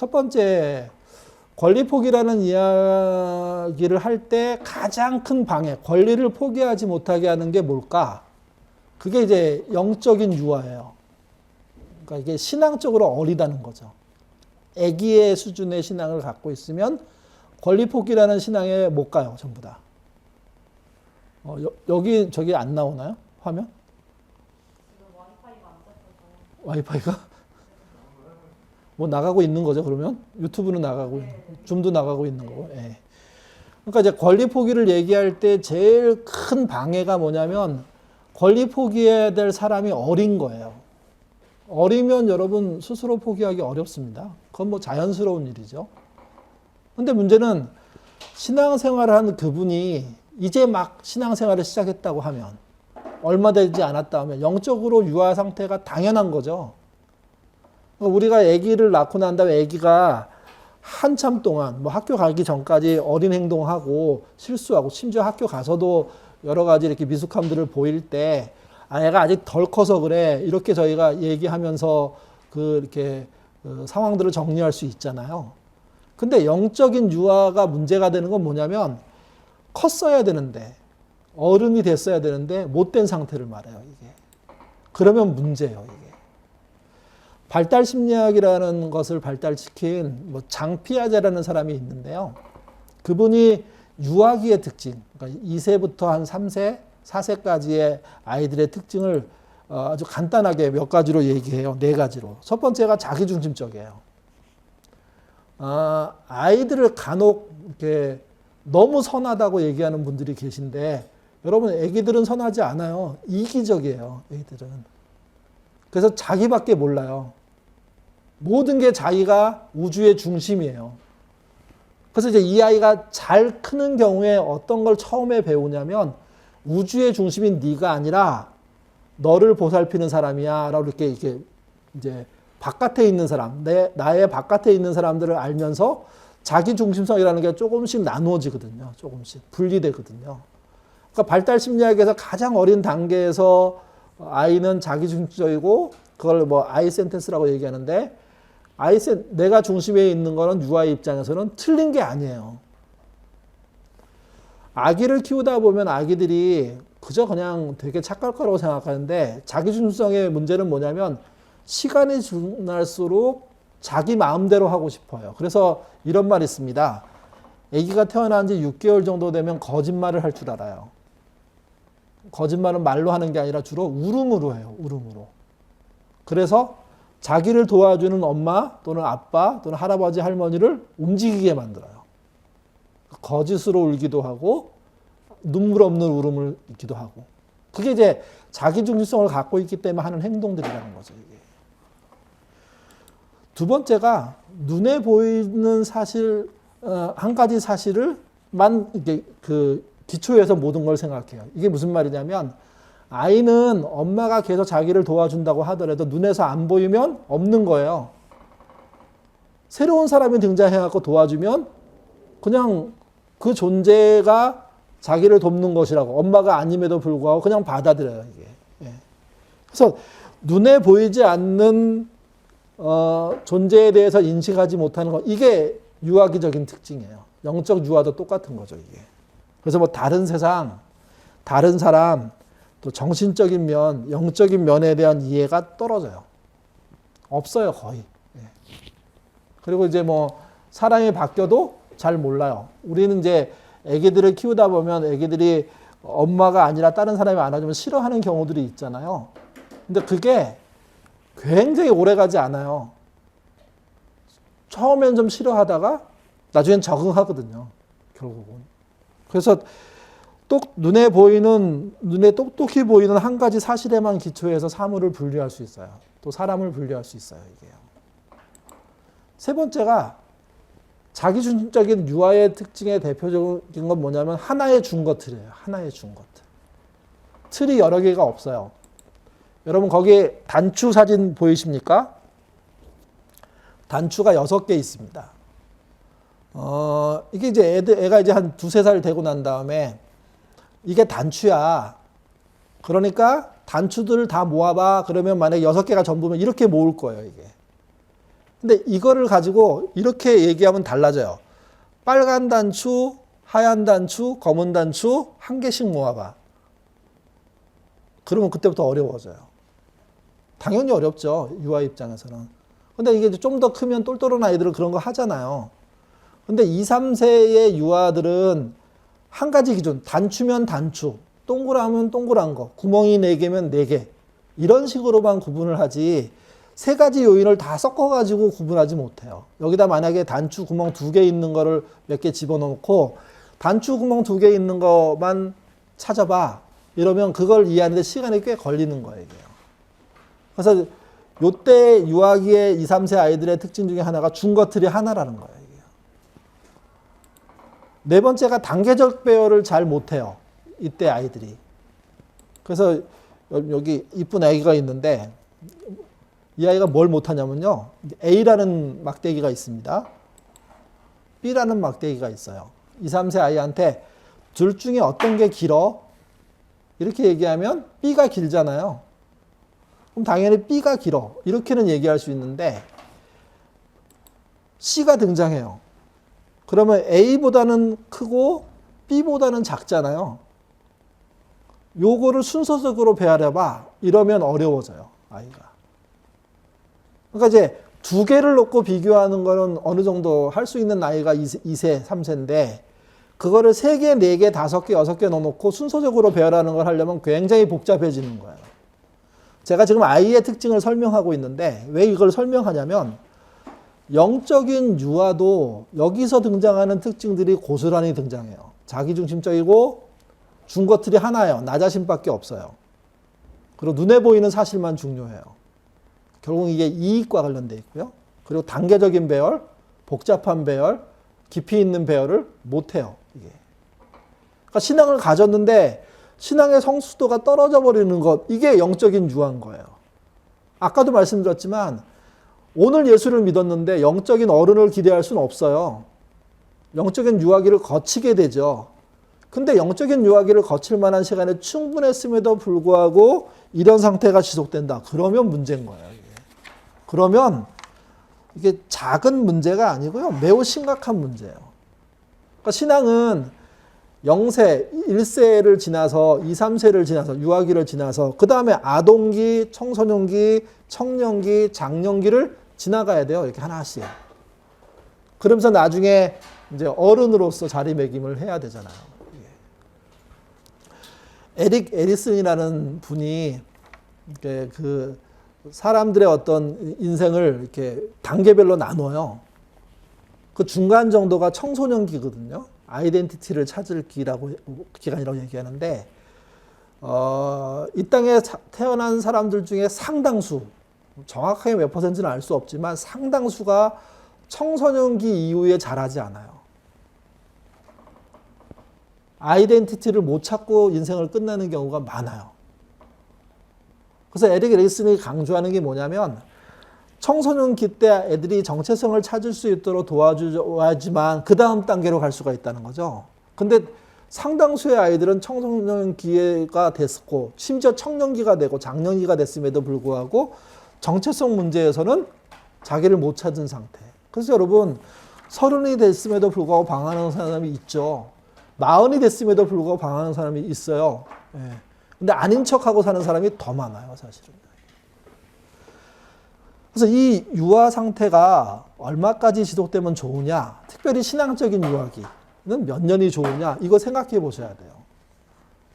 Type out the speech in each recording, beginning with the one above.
첫 번째, 권리 포기라는 이야기를 할 때 가장 큰 방해, 권리를 포기하지 못하게 하는 게 뭘까? 그게 이제 영적인 유아예요. 그러니까 이게 신앙적으로 어리다는 거죠. 애기의 수준의 신앙을 갖고 있으면 권리 포기라는 신앙에 못 가요, 전부 다. 여기 저기 안 나오나요? 화면? 와이파이가? 뭐 나가고 있는 거죠, 그러면? 유튜브는 나가고, 줌도 나가고 있는 거고. 예. 그러니까 이제 권리 포기를 얘기할 때 제일 큰 방해가 뭐냐면 권리 포기해야 될 사람이 어린 거예요. 어리면 여러분 스스로 포기하기 어렵습니다. 그건 뭐 자연스러운 일이죠. 근데 문제는 신앙생활을 한 그분이 이제 막 신앙생활을 시작했다고 하면, 얼마 되지 않았다 하면 영적으로 유아 상태가 당연한 거죠. 우리가 아기를 낳고 난 다음에 아기가 한참 동안 뭐 학교 가기 전까지 어린 행동하고 실수하고 심지어 학교 가서도 여러 가지 이렇게 미숙함들을 보일 때 애가 아직 덜 커서 그래 이렇게 저희가 얘기하면서 이렇게 상황들을 정리할 수 있잖아요. 근데 영적인 유아가 문제가 되는 건 뭐냐면 컸어야 되는데 어른이 됐어야 되는데 못된 상태를 말해요, 이게. 그러면 문제예요, 이게. 발달 심리학이라는 것을 발달시킨 뭐 장피아제라는 사람이 있는데요. 그분이 유아기의 특징, 그러니까 2세부터 한 3세, 4세까지의 아이들의 특징을 아주 간단하게 몇 가지로 얘기해요. 4가지로. 첫 번째가 자기중심적이에요. 아이들을 간혹 이렇게 너무 선하다고 얘기하는 분들이 계신데, 여러분 애기들은 선하지 않아요. 이기적이에요, 애기들은. 그래서 자기밖에 몰라요. 모든 게 자기가 우주의 중심이에요. 그래서 이제 이 아이가 잘 크는 경우에 어떤 걸 처음에 배우냐면 우주의 중심인 네가 아니라 너를 보살피는 사람이야 라고 이렇게 이제 바깥에 있는 사람, 나의 바깥에 있는 사람들을 알면서 자기 중심성이라는 게 조금씩 나누어지거든요. 조금씩 분리되거든요. 그러니까 발달 심리학에서 가장 어린 단계에서 아이는 자기 중심적이고 그걸 뭐 아이 센텐스라고 얘기하는데, 내가 중심에 있는 거는 유아의 입장에서는 틀린 게 아니에요. 아기를 키우다 보면 아기들이 그저 그냥 되게 착할 거라고 생각하는데, 자기 중심성의 문제는 뭐냐면 시간이 지날수록 자기 마음대로 하고 싶어요. 그래서 이런 말이 있습니다. 아기가 태어난 지 6개월 정도 되면 거짓말을 할 줄 알아요. 거짓말은 말로 하는 게 아니라 주로 울음으로 해요. 울음으로. 그래서 자기를 도와주는 엄마 또는 아빠 또는 할아버지 할머니를 움직이게 만들어요. 거짓으로 울기도 하고 눈물 없는 울음을 있기도 하고. 그게 이제 자기중심성을 갖고 있기 때문에 하는 행동들이라는 거죠, 이게. 두 번째가 눈에 보이는 사실, 한 가지 사실을만 이게 기초에서 모든 걸 생각해요. 이게 무슨 말이냐면, 아이는 엄마가 계속 자기를 도와준다고 하더라도 눈에서 안 보이면 없는 거예요. 새로운 사람이 등장해갖고 도와주면 그냥 그 존재가 자기를 돕는 것이라고, 엄마가 아님에도 불구하고 그냥 받아들여요, 이게. 예. 그래서 눈에 보이지 않는 존재에 대해서 인식하지 못하는 것, 이게 유아기적인 특징이에요. 영적 유아도 똑같은 거죠, 이게. 그래서 뭐 다른 세상, 다른 사람, 또 정신적인 면, 영적인 면에 대한 이해가 떨어져요. 없어요, 거의. 예. 그리고 이제 뭐 사람이 바뀌어도 잘 몰라요. 우리는 이제 애기들을 키우다 보면 애기들이 엄마가 아니라 다른 사람이 안아주면 싫어하는 경우들이 있잖아요. 근데 그게 굉장히 오래 가지 않아요. 처음엔 좀 싫어하다가 나중엔 적응하거든요, 결국은. 그래서 눈에 똑똑히 보이는 한 가지 사실에만 기초해서 사물을 분류할 수 있어요. 또 사람을 분류할 수 있어요, 이게요. 세 번째가 자기중심적인 유아의 특징의 대표적인 건 뭐냐면 하나의 준것틀이에요. 하나의 준것틀. 틀이 여러 개가 없어요. 여러분 거기에 단추 사진 보이십니까? 단추가 6개 있습니다. 이게 이제 애가 이제 한 2-3살 되고 난 다음에 이게 단추야. 그러니까 단추들을 다 모아봐. 그러면 만약에 6개가 전부면 이렇게 모을 거예요, 이게. 근데 이거를 가지고 이렇게 얘기하면 달라져요. 빨간 단추, 하얀 단추, 검은 단추 한 개씩 모아봐. 그러면 그때부터 어려워져요. 당연히 어렵죠. 유아 입장에서는. 근데 이게 좀 더 크면 똘똘한 아이들은 그런 거 하잖아요. 근데 2, 3세의 유아들은 한 가지 기준, 단추면 단추, 동그라면 동그란 거, 구멍이 4개면 4개. 이런 식으로만 구분을 하지, 3가지 요인을 다 섞어가지고 구분하지 못해요. 여기다 만약에 단추 구멍 2개 있는 거를 몇 개 집어넣고, 단추 구멍 2개 있는 거만 찾아봐. 이러면 그걸 이해하는데 시간이 꽤 걸리는 거예요. 그래서 요때 유아기의 2, 3세 아이들의 특징 중에 하나가 중거틀이 하나라는 거예요. 네 번째가 단계적 배열을 잘 못해요. 이때 아이들이. 그래서 여기 이쁜 아기가 있는데 이 아이가 뭘 못하냐면요. A라는 막대기가 있습니다. B라는 막대기가 있어요. 2, 3세 아이한테 둘 중에 어떤 게 길어? 이렇게 얘기하면 B가 길잖아요. 그럼 당연히 B가 길어. 이렇게는 얘기할 수 있는데 C가 등장해요. 그러면 A보다는 크고 B보다는 작잖아요. 요거를 순서적으로 배열해봐. 이러면 어려워져요, 아이가. 그러니까 이제 2개를 놓고 비교하는 거는 어느 정도 할 수 있는 나이가 2세, 3세인데 그거를 3개, 4개, 5개, 6개 넣어놓고 순서적으로 배열하는 걸 하려면 굉장히 복잡해지는 거예요. 제가 지금 아이의 특징을 설명하고 있는데 왜 이걸 설명하냐면 영적인 유아도 여기서 등장하는 특징들이 고스란히 등장해요. 자기중심적이고 중거틀이 하나예요. 나 자신밖에 없어요. 그리고 눈에 보이는 사실만 중요해요. 결국 이게 이익과 관련되어 있고요. 그리고 단계적인 배열, 복잡한 배열, 깊이 있는 배열을 못해요. 이게. 그러니까 신앙을 가졌는데 신앙의 성숙도가 떨어져 버리는 것, 이게 영적인 유아인 거예요. 아까도 말씀드렸지만 오늘 예수를 믿었는데 영적인 어른을 기대할 수는 없어요. 영적인 유아기를 거치게 되죠. 근데 영적인 유아기를 거칠 만한 시간이 충분했음에도 불구하고 이런 상태가 지속된다. 그러면 문제인 거예요. 이게. 그러면 이게 작은 문제가 아니고요. 매우 심각한 문제예요. 그러니까 신앙은 0세, 1세를 지나서 2, 3세를 지나서 유아기를 지나서 그 다음에 아동기, 청소년기, 청년기, 장년기를 지나가야 돼요. 이렇게 하나씩. 그러면서 나중에 이제 어른으로서 자리매김을 해야 되잖아요. 에릭 에리슨이라는 분이 그 사람들의 어떤 인생을 이렇게 단계별로 나눠요. 그 중간 정도가 청소년기거든요. 아이덴티티를 찾을 기간이라고 얘기하는데, 이 땅에 태어난 사람들 중에 상당수, 정확하게 몇 퍼센트는 알 수 없지만 상당수가 청소년기 이후에 자라지 않아요. 아이덴티티를 못 찾고 인생을 끝내는 경우가 많아요. 그래서 에릭 에리슨이 강조하는 게 뭐냐면 청소년기 때 애들이 정체성을 찾을 수 있도록 도와줘야지만 그 다음 단계로 갈 수가 있다는 거죠. 근데 상당수의 아이들은 청소년기가 됐고 심지어 청년기가 되고 장년기가 됐음에도 불구하고 정체성 문제에서는 자기를 못 찾은 상태. 그래서 여러분 30이 됐음에도 불구하고 방황하는 사람이 있죠. 40이 됐음에도 불구하고 방황하는 사람이 있어요. 예. 근데 아닌 척하고 사는 사람이 더 많아요, 사실은. 그래서 이 유아 상태가 얼마까지 지속되면 좋으냐, 특별히 신앙적인 유아기는 몇 년이 좋으냐, 이거 생각해 보셔야 돼요.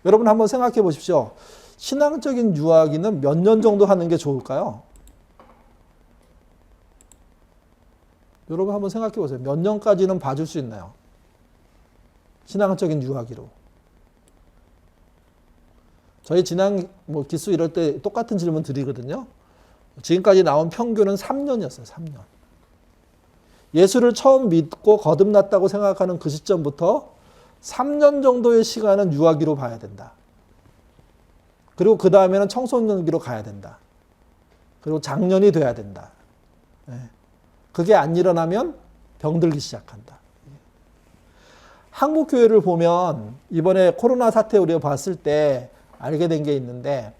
여러분 한번 생각해 보십시오. 신앙적인 유아기는 몇 년 정도 하는 게 좋을까요? 여러분 한번 생각해 보세요. 몇 년까지는 봐줄 수 있나요? 신앙적인 유아기로. 저희 지난 기수 이럴 때 똑같은 질문 드리거든요. 지금까지 나온 평균은 3년이었어요. 3년. 예수를 처음 믿고 거듭났다고 생각하는 그 시점부터 3년 정도의 시간은 유아기로 봐야 된다. 그리고 그 다음에는 청소년기로 가야 된다. 그리고 장년이 돼야 된다. 그게 안 일어나면 병들기 시작한다. 한국 교회를 보면 이번에 코로나 사태 우리가 봤을 때 알게 된 게 있는데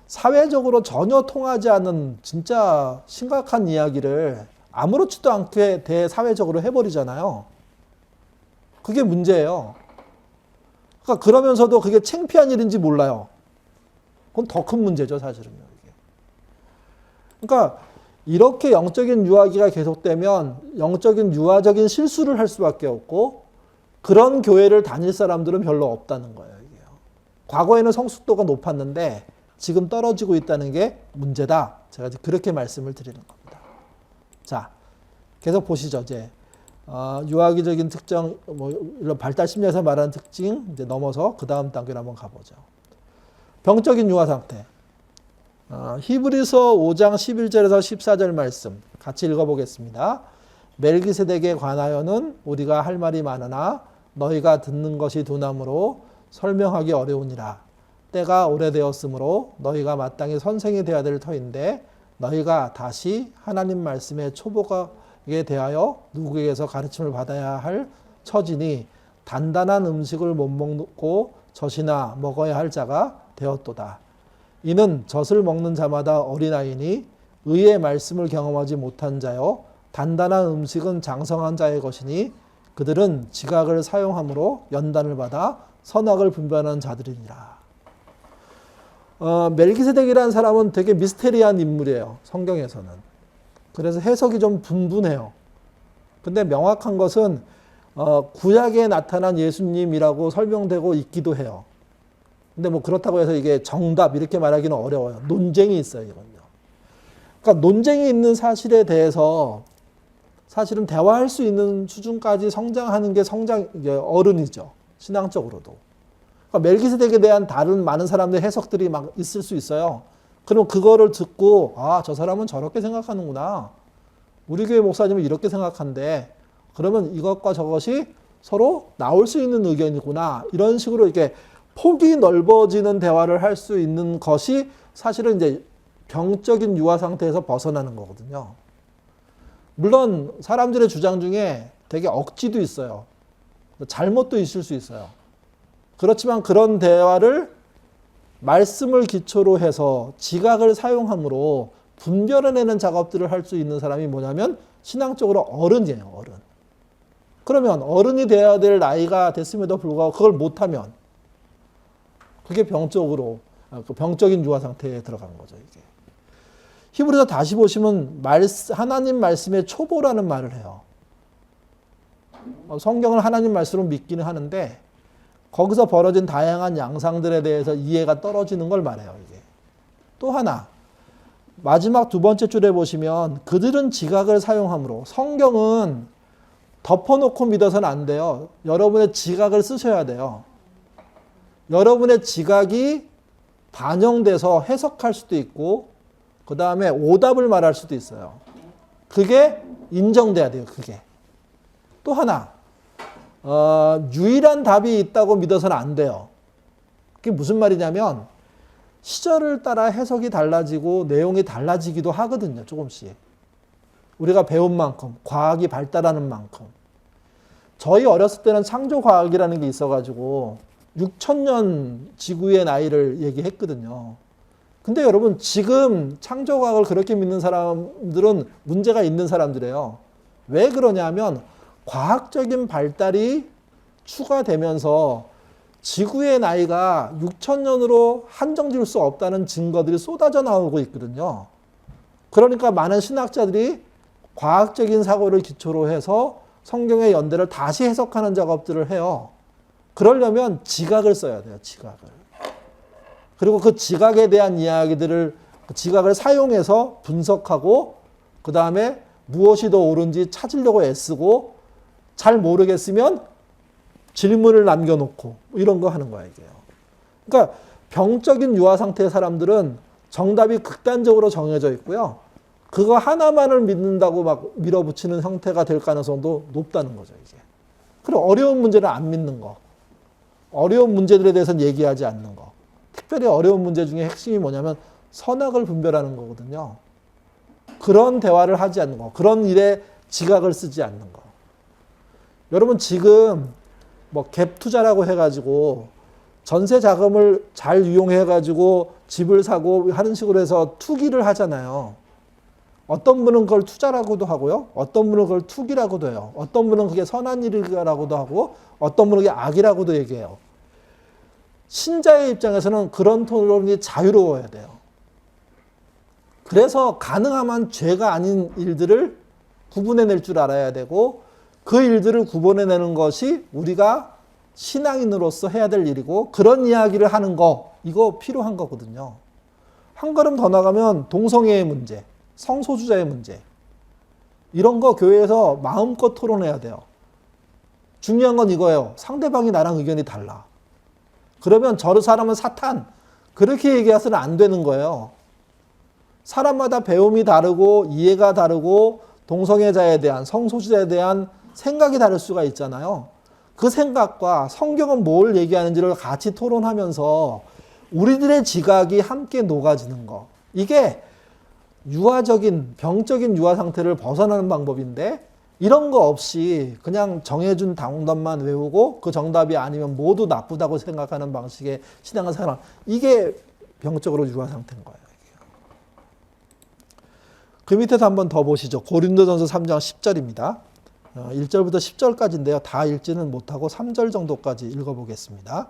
사회적으로 전혀 통하지 않는 진짜 심각한 이야기를 아무렇지도 않게 대사회적으로 해버리잖아요. 그게 문제예요. 그러니까 그러면서도 그게 창피한 일인지 몰라요. 그건 더 큰 문제죠, 사실은요. 이게. 그러니까 이렇게 영적인 유아기가 계속되면 영적인 유아적인 실수를 할 수밖에 없고 그런 교회를 다닐 사람들은 별로 없다는 거예요. 이게요. 과거에는 성숙도가 높았는데 지금 떨어지고 있다는 게 문제다. 제가 그렇게 말씀을 드리는 겁니다. 자, 계속 보시죠. 이제 유아기적인 특정, 이런 발달 심리에서 말하는 특징 이제 넘어서 그 다음 단계로 한번 가보죠. 병적인 유아 상태. 히브리서 5장 11절에서 14절 말씀 같이 읽어보겠습니다. 멜기세덱에 관하여는 우리가 할 말이 많으나 너희가 듣는 것이 둔함으로 설명하기 어려우니라. 때가 오래되었으므로 너희가 마땅히 선생이 되어야 될 터인데 너희가 다시 하나님 말씀의 초보에 대하여 누구에게서 가르침을 받아야 할 처지니 단단한 음식을 못 먹고 젖이나 먹어야 할 자가 되었도다. 이는 젖을 먹는 자마다 어린아이니 의의 말씀을 경험하지 못한 자요 단단한 음식은 장성한 자의 것이니 그들은 지각을 사용함으로 연단을 받아 선악을 분별하는 자들이니라. 멜기세덱이라는 사람은 되게 미스테리한 인물이에요. 성경에서는. 그래서 해석이 좀 분분해요. 근데 명확한 것은 구약에 나타난 예수님이라고 설명되고 있기도 해요. 근데 뭐 그렇다고 해서 이게 정답 이렇게 말하기는 어려워요. 논쟁이 있어요, 이건요. 그러니까 논쟁이 있는 사실에 대해서 사실은 대화할 수 있는 수준까지 성장하는 게 어른이죠. 신앙적으로도. 그러니까 멜기세덱에 대한 다른 많은 사람들의 해석들이 막 있을 수 있어요. 그럼 그거를 듣고 저 사람은 저렇게 생각하는구나. 우리 교회 목사님은 이렇게 생각한대. 그러면 이것과 저것이 서로 나올 수 있는 의견이구나. 이런 식으로 이렇게 폭이 넓어지는 대화를 할 수 있는 것이 사실은 이제 병적인 유아 상태에서 벗어나는 거거든요. 물론 사람들의 주장 중에 되게 억지도 있어요. 잘못도 있을 수 있어요. 그렇지만 그런 대화를 말씀을 기초로 해서 지각을 사용함으로 분별해내는 작업들을 할 수 있는 사람이 뭐냐면 신앙적으로 어른이에요. 어른. 그러면 어른이 되어야 될 나이가 됐음에도 불구하고 그걸 못하면 그게 병적인 유아 상태에 들어간 거죠. 이게. 히브리서 다시 보시면 하나님 말씀의 초보라는 말을 해요. 성경을 하나님 말씀으로 믿기는 하는데 거기서 벌어진 다양한 양상들에 대해서 이해가 떨어지는 걸 말해요. 이게. 또 하나 마지막 두 번째 줄에 보시면 그들은 지각을 사용함으로 성경은 덮어놓고 믿어서는 안 돼요. 여러분의 지각을 쓰셔야 돼요. 여러분의 지각이 반영돼서 해석할 수도 있고 그 다음에 오답을 말할 수도 있어요. 그게 인정돼야 돼요. 그게. 또 하나 유일한 답이 있다고 믿어서는 안 돼요. 그게 무슨 말이냐면 시절을 따라 해석이 달라지고 내용이 달라지기도 하거든요. 조금씩. 우리가 배운 만큼 과학이 발달하는 만큼. 저희 어렸을 때는 창조과학이라는 게 있어가지고 6,000년 지구의 나이를 얘기했거든요. 근데 여러분 지금 창조과학을 그렇게 믿는 사람들은 문제가 있는 사람들이에요. 왜 그러냐면 과학적인 발달이 추가되면서 지구의 나이가 6,000년으로 한정 지을 수 없다는 증거들이 쏟아져 나오고 있거든요. 그러니까 많은 신학자들이 과학적인 사고를 기초로 해서 성경의 연대를 다시 해석하는 작업들을 해요. 그러려면 지각을 써야 돼요. 지각을. 그리고 그 지각에 대한 이야기들을 지각을 사용해서 분석하고 그 다음에 무엇이 더 옳은지 찾으려고 애쓰고 잘 모르겠으면 질문을 남겨놓고 이런 거 하는 거야 이게요. 그러니까 병적인 유아 상태의 사람들은 정답이 극단적으로 정해져 있고요. 그거 하나만을 믿는다고 막 밀어붙이는 형태가 될 가능성도 높다는 거죠 이게. 그리고 어려운 문제는 안 믿는 거. 어려운 문제들에 대해서는 얘기하지 않는 거. 특별히 어려운 문제 중에 핵심이 뭐냐면 선악을 분별하는 거거든요. 그런 대화를 하지 않는 거. 그런 일에 지각을 쓰지 않는 거. 여러분 지금 뭐 갭 투자라고 해가지고 전세 자금을 잘 이용해가지고 집을 사고 하는 식으로 해서 투기를 하잖아요. 어떤 분은 그걸 투자라고도 하고요. 어떤 분은 그걸 투기라고도 해요. 어떤 분은 그게 선한 일이라고도 하고 어떤 분은 그게 악이라고도 얘기해요. 신자의 입장에서는 그런 토론이 자유로워야 돼요. 그래서 가능하면 죄가 아닌 일들을 구분해낼 줄 알아야 되고 그 일들을 구분해내는 것이 우리가 신앙인으로서 해야 될 일이고 그런 이야기를 하는 거 이거 필요한 거거든요. 한 걸음 더 나가면 동성애의 문제, 성소수자의 문제 이런 거 교회에서 마음껏 토론해야 돼요. 중요한 건 이거예요. 상대방이 나랑 의견이 달라. 그러면 저 사람은 사탄 그렇게 얘기해서는 안 되는 거예요. 사람마다 배움이 다르고 이해가 다르고 동성애자에 대한 성소수자에 대한 생각이 다를 수가 있잖아요. 그 생각과 성경은 뭘 얘기하는지를 같이 토론하면서 우리들의 지각이 함께 녹아지는 거. 이게 유아적인 병적인 유아 상태를 벗어나는 방법인데 이런 거 없이 그냥 정해준 정답만 외우고 그 정답이 아니면 모두 나쁘다고 생각하는 방식의 신앙을 살아. 이게 병적으로 유아 상태인 거예요. 그 밑에서 한번 더 보시죠. 고린도전서 3장 10절입니다. 1절부터 10절까지인데요. 다 읽지는 못하고 3절 정도까지 읽어보겠습니다.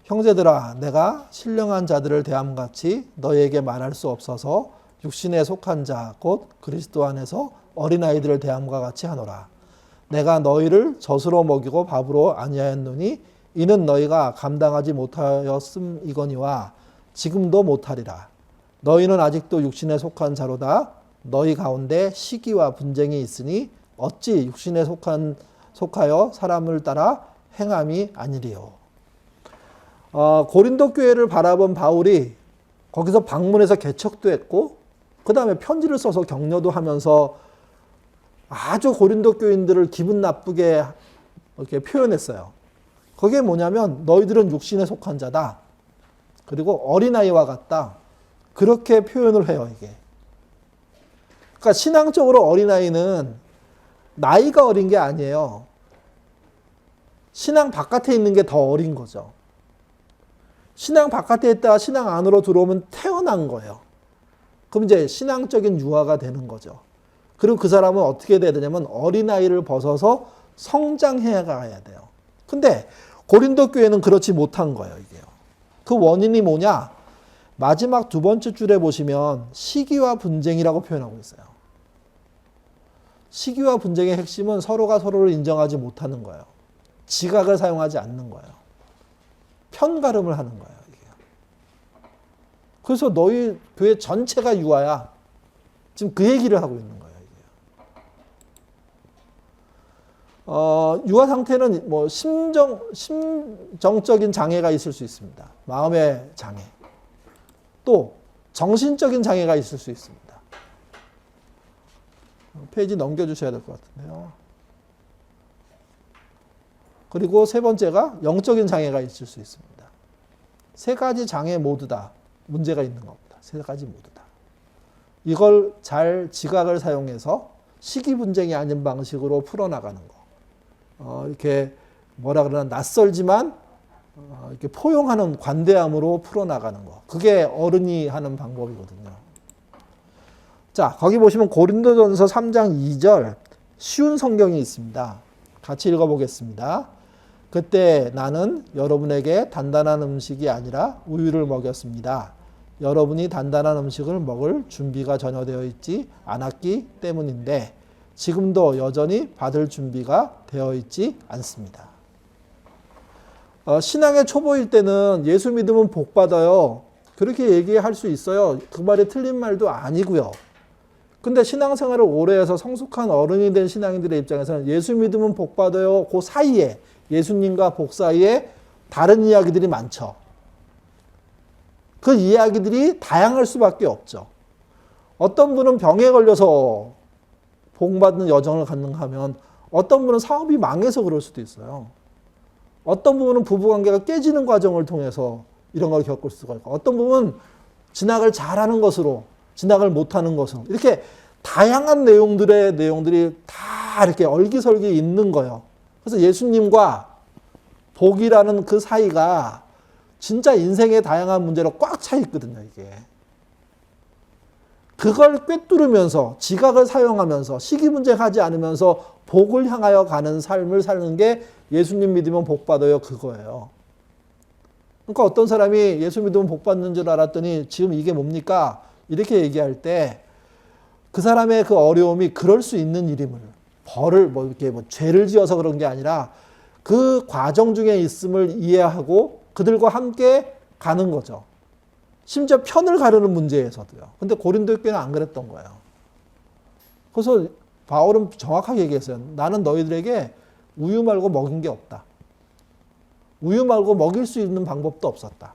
형제들아 내가 신령한 자들을 대함같이 너희에게 말할 수 없어서 육신에 속한 자 곧 그리스도 안에서 어린아이들을 대함과 같이 하노라. 내가 너희를 젖으로 먹이고 밥으로 아니하였노니 이는 너희가 감당하지 못하였음이거니와 지금도 못하리라. 너희는 아직도 육신에 속한 자로다. 너희 가운데 시기와 분쟁이 있으니 어찌 육신에 속하여 사람을 따라 행함이 아니리요. 고린도 교회를 바라본 바울이 거기서 방문해서 개척도 했고 그 다음에 편지를 써서 격려도 하면서 아주 고린도 교인들을 기분 나쁘게 이렇게 표현했어요. 그게 뭐냐면 너희들은 육신에 속한 자다. 그리고 어린아이와 같다. 그렇게 표현을 해요, 이게. 그러니까 신앙적으로 어린아이는 나이가 어린 게 아니에요. 신앙 바깥에 있는 게 더 어린 거죠. 신앙 바깥에 있다가 신앙 안으로 들어오면 태어난 거예요. 그럼 이제 신앙적인 유아가 되는 거죠. 그리고 그 사람은 어떻게 돼야 되냐면 어린아이를 벗어서 성장해 가야 돼요. 근데 고린도 교회는 그렇지 못한 거예요, 이게요. 그 원인이 뭐냐? 마지막 두 번째 줄에 보시면 시기와 분쟁이라고 표현하고 있어요. 시기와 분쟁의 핵심은 서로가 서로를 인정하지 못하는 거예요. 지각을 사용하지 않는 거예요. 편가름을 하는 거예요. 이게. 그래서 너희 교회 전체가 유아야. 지금 그 얘기를 하고 있는 거예요. 이게. 유아 상태는 뭐 심정적인 장애가 있을 수 있습니다. 마음의 장애. 또 정신적인 장애가 있을 수 있습니다. 페이지 넘겨주셔야 될 것 같은데요. 그리고 세 번째가 영적인 장애가 있을 수 있습니다. 세 가지 장애 모두 다 문제가 있는 겁니다. 세 가지 모두 다. 이걸 잘 지각을 사용해서 시기 분쟁이 아닌 방식으로 풀어나가는 거. 이렇게 뭐라 그러나 낯설지만 이렇게 포용하는 관대함으로 풀어나가는 거. 그게 어른이 하는 방법이거든요. 자, 거기 보시면 고린도전서 3장 2절 쉬운 성경이 있습니다. 같이 읽어보겠습니다. 그때 나는 여러분에게 단단한 음식이 아니라 우유를 먹였습니다. 여러분이 단단한 음식을 먹을 준비가 전혀 되어 있지 않았기 때문인데 지금도 여전히 받을 준비가 되어 있지 않습니다. 신앙의 초보일 때는 예수 믿으면 복 받아요. 그렇게 얘기할 수 있어요. 그 말이 틀린 말도 아니고요. 근데 신앙생활을 오래 해서 성숙한 어른이 된 신앙인들의 입장에서는 예수 믿으면 복 받아요. 그 사이에 예수님과 복 사이에 다른 이야기들이 많죠. 그 이야기들이 다양할 수밖에 없죠. 어떤 분은 병에 걸려서 복받는 여정을 갖는가 하면 어떤 분은 사업이 망해서 그럴 수도 있어요. 어떤 부분은 부부관계가 깨지는 과정을 통해서 이런 걸 겪을 수가 있고 어떤 부분은 진학을 잘하는 것으로 진학을 못하는 것으로 이렇게 다양한 내용들이 다 이렇게 얼기설기 있는 거예요. 그래서 예수님과 복이라는 그 사이가 진짜 인생의 다양한 문제로 꽉 차 있거든요, 이게. 그걸 꿰뚫으면서 지각을 사용하면서 시기분쟁하지 않으면서 복을 향하여 가는 삶을 사는 게 예수님 믿으면 복 받아요. 그거예요. 그러니까 어떤 사람이 예수 믿으면 복 받는 줄 알았더니 지금 이게 뭡니까? 이렇게 얘기할 때 그 사람의 그 어려움이 그럴 수 있는 일임을, 벌을 이렇게 죄를 지어서 그런 게 아니라 그 과정 중에 있음을 이해하고 그들과 함께 가는 거죠. 심지어 편을 가르는 문제에서도요. 근데 고린도 교회는 안 그랬던 거예요. 그래서 바울은 정확하게 얘기했어요. 나는 너희들에게 우유 말고 먹인 게 없다. 우유 말고 먹일 수 있는 방법도 없었다.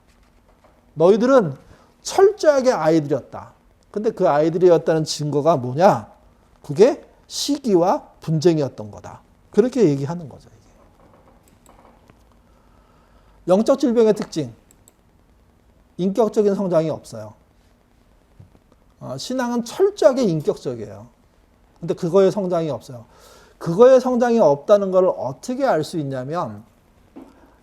너희들은 철저하게 아이들이었다. 근데 그 아이들이었다는 증거가 뭐냐? 그게 시기와 분쟁이었던 거다. 그렇게 얘기하는 거죠. 이게. 영적 질병의 특징. 인격적인 성장이 없어요. 신앙은 철저하게 인격적이에요. 근데 그거의 성장이 없어요. 그거의 성장이 없다는 걸 어떻게 알 수 있냐면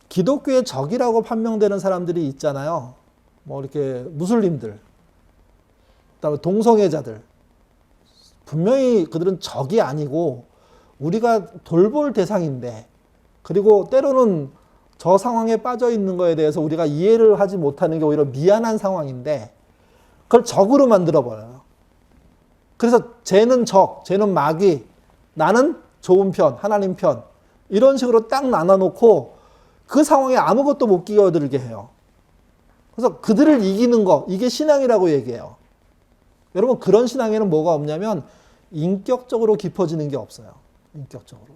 기독교의 적이라고 판명되는 사람들이 있잖아요. 이렇게 무슬림들, 그다음에 동성애자들. 분명히 그들은 적이 아니고 우리가 돌볼 대상인데, 그리고 때로는 저 상황에 빠져 있는 거에 대해서 우리가 이해를 하지 못하는 게 오히려 미안한 상황인데 그걸 적으로 만들어 버려요. 그래서 쟤는 적, 쟤는 마귀, 나는 좋은 편, 하나님 편, 이런 식으로 딱 나눠놓고 그 상황에 아무것도 못 끼어들게 해요. 그래서 그들을 이기는 거, 이게 신앙이라고 얘기해요. 여러분, 그런 신앙에는 뭐가 없냐면 인격적으로 깊어지는 게 없어요. 인격적으로.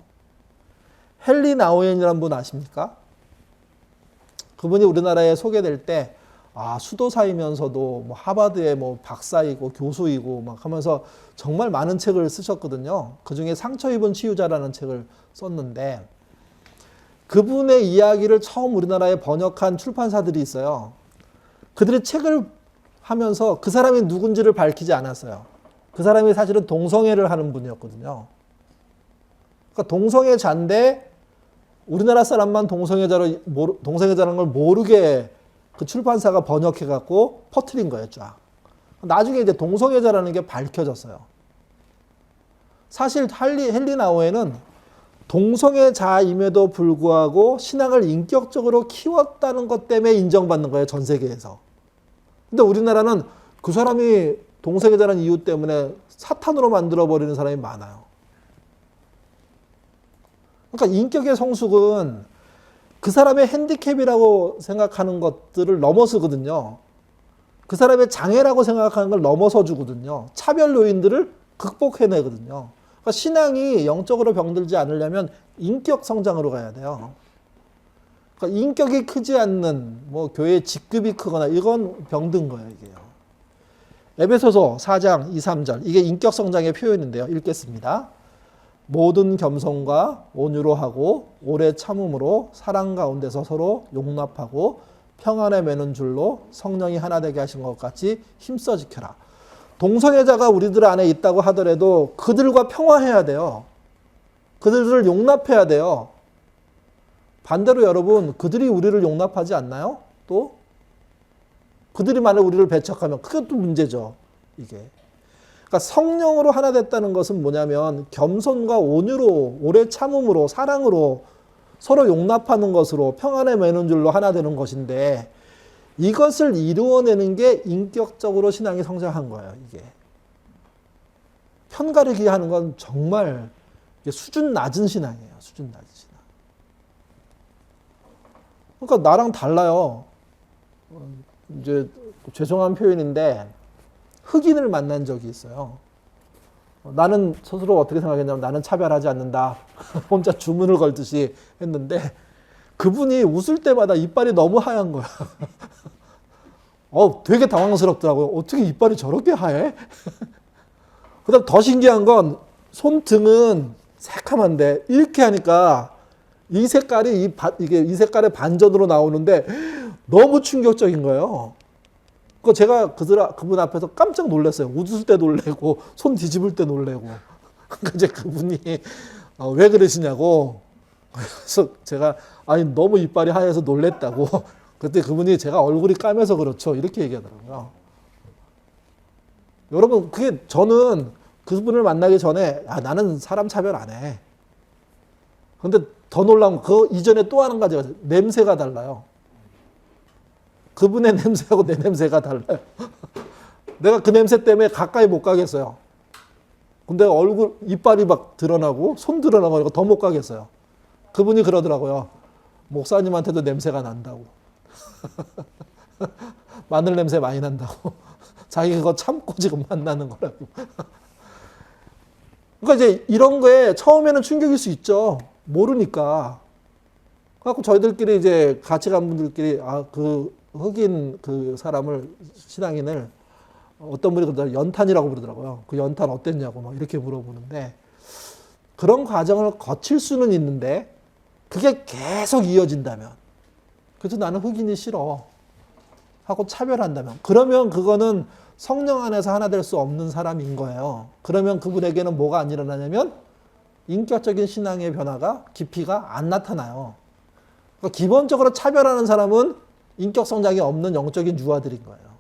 헨리 나우엔이라는 분 아십니까? 그분이 우리나라에 소개될 때 수도사이면서도 하버드의 박사이고 교수이고 막 하면서 정말 많은 책을 쓰셨거든요. 그중에 상처 입은 치유자라는 책을 썼는데 그분의 이야기를 처음 우리나라에 번역한 출판사들이 있어요. 그들이 책을 하면서 그 사람이 누군지를 밝히지 않았어요. 그 사람이 사실은 동성애를 하는 분이었거든요. 그러니까 동성애자인데 우리나라 사람만 동성애자라는 걸 모르게 그 출판사가 번역해갖고 퍼뜨린 거예요, 쫙. 나중에 이제 동성애자라는 게 밝혀졌어요. 사실 헨리 나우엔은 동성애자임에도 불구하고 신앙을 인격적으로 키웠다는 것 때문에 인정받는 거예요, 전 세계에서. 근데 우리나라는 그 사람이 동성애자라는 이유 때문에 사탄으로 만들어버리는 사람이 많아요. 그러니까 인격의 성숙은 그 사람의 핸디캡이라고 생각하는 것들을 넘어서거든요. 그 사람의 장애라고 생각하는 걸 넘어서 주거든요. 차별 요인들을 극복해내거든요. 그러니까 신앙이 영적으로 병들지 않으려면 인격 성장으로 가야 돼요. 그러니까 인격이 크지 않는 교회 직급이 크거나 이건 병든 거예요, 이게요. 에베소서 4장 2, 3절. 이게 인격 성장의 표현인데요. 읽겠습니다. 모든 겸손과 온유로 하고 오래 참음으로 사랑 가운데서 서로 용납하고 평안에 매는 줄로 성령이 하나 되게 하신 것 같이 힘써 지켜라. 동성애자가 우리들 안에 있다고 하더라도 그들과 평화해야 돼요. 그들을 용납해야 돼요. 반대로 여러분, 그들이 우리를 용납하지 않나요? 또 그들이 만약 우리를 배척하면 그게 또 문제죠, 이게. 그러니까 성령으로 하나 됐다는 것은 뭐냐면 겸손과 온유로, 오래 참음으로, 사랑으로 서로 용납하는 것으로 평안에 매는 줄로 하나 되는 것인데 이것을 이루어내는 게 인격적으로 신앙이 성장한 거예요, 이게. 편가르기 하는 건 정말 수준 낮은 신앙이에요, 수준 낮은 신앙. 그러니까 나랑 달라요. 이제 죄송한 표현인데 흑인을 만난 적이 있어요. 나는 스스로 어떻게 생각했냐면 나는 차별하지 않는다. 혼자 주문을 걸듯이 했는데 그분이 웃을 때마다 이빨이 너무 하얀 거야. 되게 당황스럽더라고요. 어떻게 이빨이 저렇게 하얘? 그다음 더 신기한 건 손등은 새카만데 이렇게 하니까 이 색깔이 이 색깔의 반전으로 나오는데 너무 충격적인 거예요. 그 제가 그분 앞에서 깜짝 놀랐어요. 웃을 때 놀래고 손 뒤집을 때 놀래고. 그러니까 이제 그분이 왜 그러시냐고. 그래서 제가 너무 이빨이 하얘서 놀랬다고. 그때 그분이 제가 얼굴이 까매서 그렇죠. 이렇게 얘기하더라고요. 여러분, 그게 저는 그분을 만나기 전에 나는 사람 차별 안 해. 근데 더 놀라운 그 이전에 또 하는 가지가 냄새가 달라요. 그분의 냄새하고 내 냄새가 달라요. 내가 그 냄새 때문에 가까이 못 가겠어요. 근데 얼굴, 이빨이 막 드러나고 손 드러나고 더 못 가겠어요. 그분이 그러더라고요. 목사님한테도 냄새가 난다고. 마늘 냄새 많이 난다고. 자기 그거 참고 지금 만나는 거라고. 그러니까 이제 이런 거에 처음에는 충격일 수 있죠. 모르니까. 그래갖고 저희들끼리 이제 같이 간 분들끼리 그 흑인 그 사람을, 신앙인을 어떤 분이 그러더라고요. 연탄이라고 부르더라고요. 그 연탄 어땠냐고 막 이렇게 물어보는데, 그런 과정을 거칠 수는 있는데 그게 계속 이어진다면, 그래서 나는 흑인이 싫어 하고 차별한다면, 그러면 그거는 성령 안에서 하나 될 수 없는 사람인 거예요. 그러면 그분에게는 뭐가 안 일어나냐면 인격적인 신앙의 변화가, 깊이가 안 나타나요. 그러니까 기본적으로 차별하는 사람은 인격 성장이 없는 영적인 유아들인 거예요.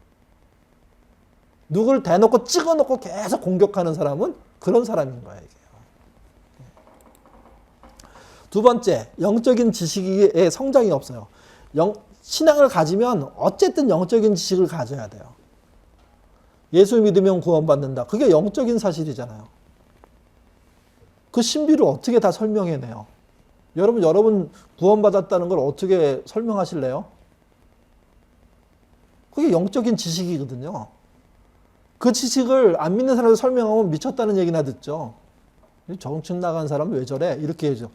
누굴 대놓고 찍어놓고 계속 공격하는 사람은 그런 사람인 거예요. 이게요. 두 번째, 영적인 지식의 성장이 없어요. 신앙을 가지면 어쨌든 영적인 지식을 가져야 돼요. 예수 믿으면 구원받는다. 그게 영적인 사실이잖아요. 그 신비를 어떻게 다 설명해내요? 여러분 구원받았다는 걸 어떻게 설명하실래요? 그게 영적인 지식이거든요. 그 지식을 안 믿는 사람한테 설명하면 미쳤다는 얘기나 듣죠. 정신 나간 사람 왜 저래? 이렇게 해죠.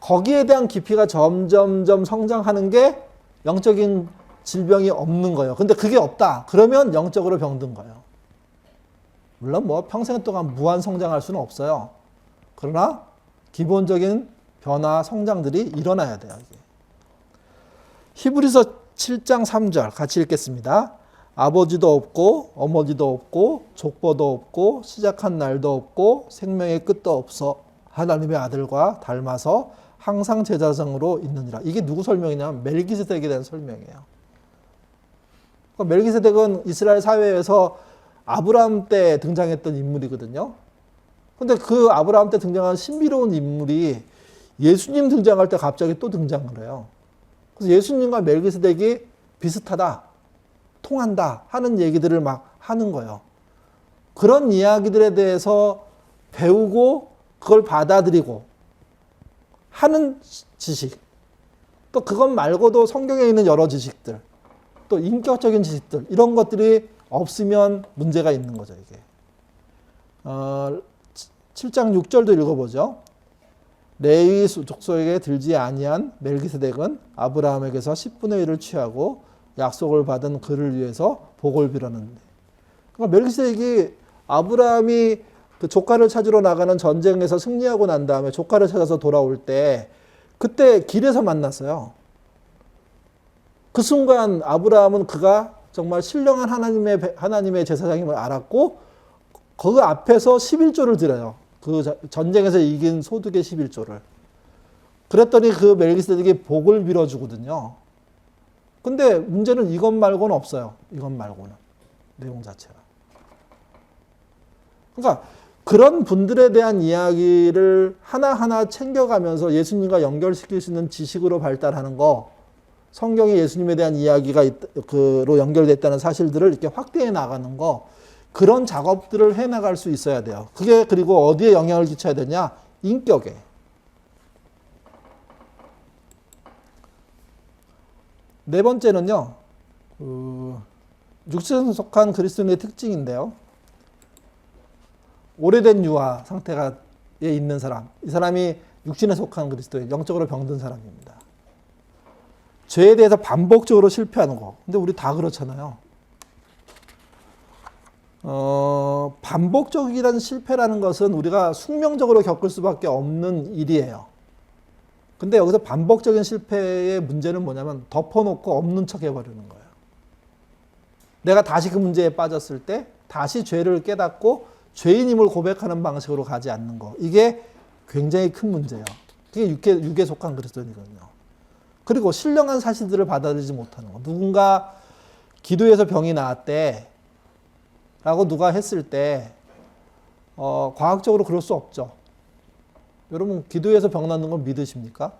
거기에 대한 깊이가 점점점 성장하는 게 영적인 질병이 없는 거예요. 근데 그게 없다. 그러면 영적으로 병든 거예요. 물론 뭐 평생 동안 무한 성장할 수는 없어요. 그러나 기본적인 변화, 성장들이 일어나야 돼요. 이게. 히브리서 7장 3절 같이 읽겠습니다. 아버지도 없고 어머니도 없고 족보도 없고 시작한 날도 없고 생명의 끝도 없어 하나님의 아들과 닮아서 항상 제사장으로 있느니라. 이게 누구 설명이냐면 멜기세덱에 대한 설명이에요. 그러니까 멜기세덱은 이스라엘 사회에서 아브라함 때 등장했던 인물이거든요. 근데 그 아브라함 때 등장한 신비로운 인물이 예수님 등장할 때 갑자기 또 등장을 해요. 그래서 예수님과 멜기세덱이 비슷하다, 통한다 하는 얘기들을 막 하는 거예요. 그런 이야기들에 대해서 배우고 그걸 받아들이고 하는 지식, 또 그것 말고도 성경에 있는 여러 지식들, 또 인격적인 지식들, 이런 것들이 없으면 문제가 있는 거죠. 이게 7장 6절도 읽어보죠. 레위 족속에게 들지 아니한 멜기세덱은 아브라함에게서 10분의 1을 취하고 약속을 받은 그를 위해서 복을 빌었는데, 그러니까 멜기세덱이 아브라함이 그 조카를 찾으러 나가는 전쟁에서 승리하고 난 다음에 조카를 찾아서 돌아올 때 그때 길에서 만났어요. 그 순간 아브라함은 그가 정말 신령한 하나님의 제사장임을 알았고 그 앞에서 11조를 드려요. 그 전쟁에서 이긴 소득의 11조를. 그랬더니 그 멜기세덱이 복을 빌어주거든요. 근데 문제는 이것 말고는 없어요. 이것 말고는. 내용 자체가. 그러니까 그런 분들에 대한 이야기를 하나하나 챙겨가면서 예수님과 연결시킬 수 있는 지식으로 발달하는 거, 성경에 예수님에 대한 이야기가 로 연결됐다는 사실들을 이렇게 확대해 나가는 거, 그런 작업들을 해 나갈 수 있어야 돼요. 그게 그리고 어디에 영향을 끼쳐야 되냐? 인격에. 네 번째는요, 육신에 속한 그리스도인의 특징인데요. 오래된 유아 상태에 있는 사람, 이 사람이 육신에 속한 그리스도인, 영적으로 병든 사람입니다. 죄에 대해서 반복적으로 실패하는 거. 근데 우리 다 그렇잖아요. 반복적이라는 실패라는 것은 우리가 숙명적으로 겪을 수밖에 없는 일이에요. 근데 여기서 반복적인 실패의 문제는 뭐냐면 덮어놓고 없는 척 해버리는 거예요. 내가 다시 그 문제에 빠졌을 때 다시 죄를 깨닫고 죄인임을 고백하는 방식으로 가지 않는 거. 이게 굉장히 큰 문제예요. 그게 육에 속한 그리스도인이거든요. 그리고 신령한 사실들을 받아들이지 못하는 거. 누군가 기도해서 병이 나았대. 라고 누가 했을 때 과학적으로 그럴 수 없죠. 여러분 기도해서 병 낫는 건 믿으십니까?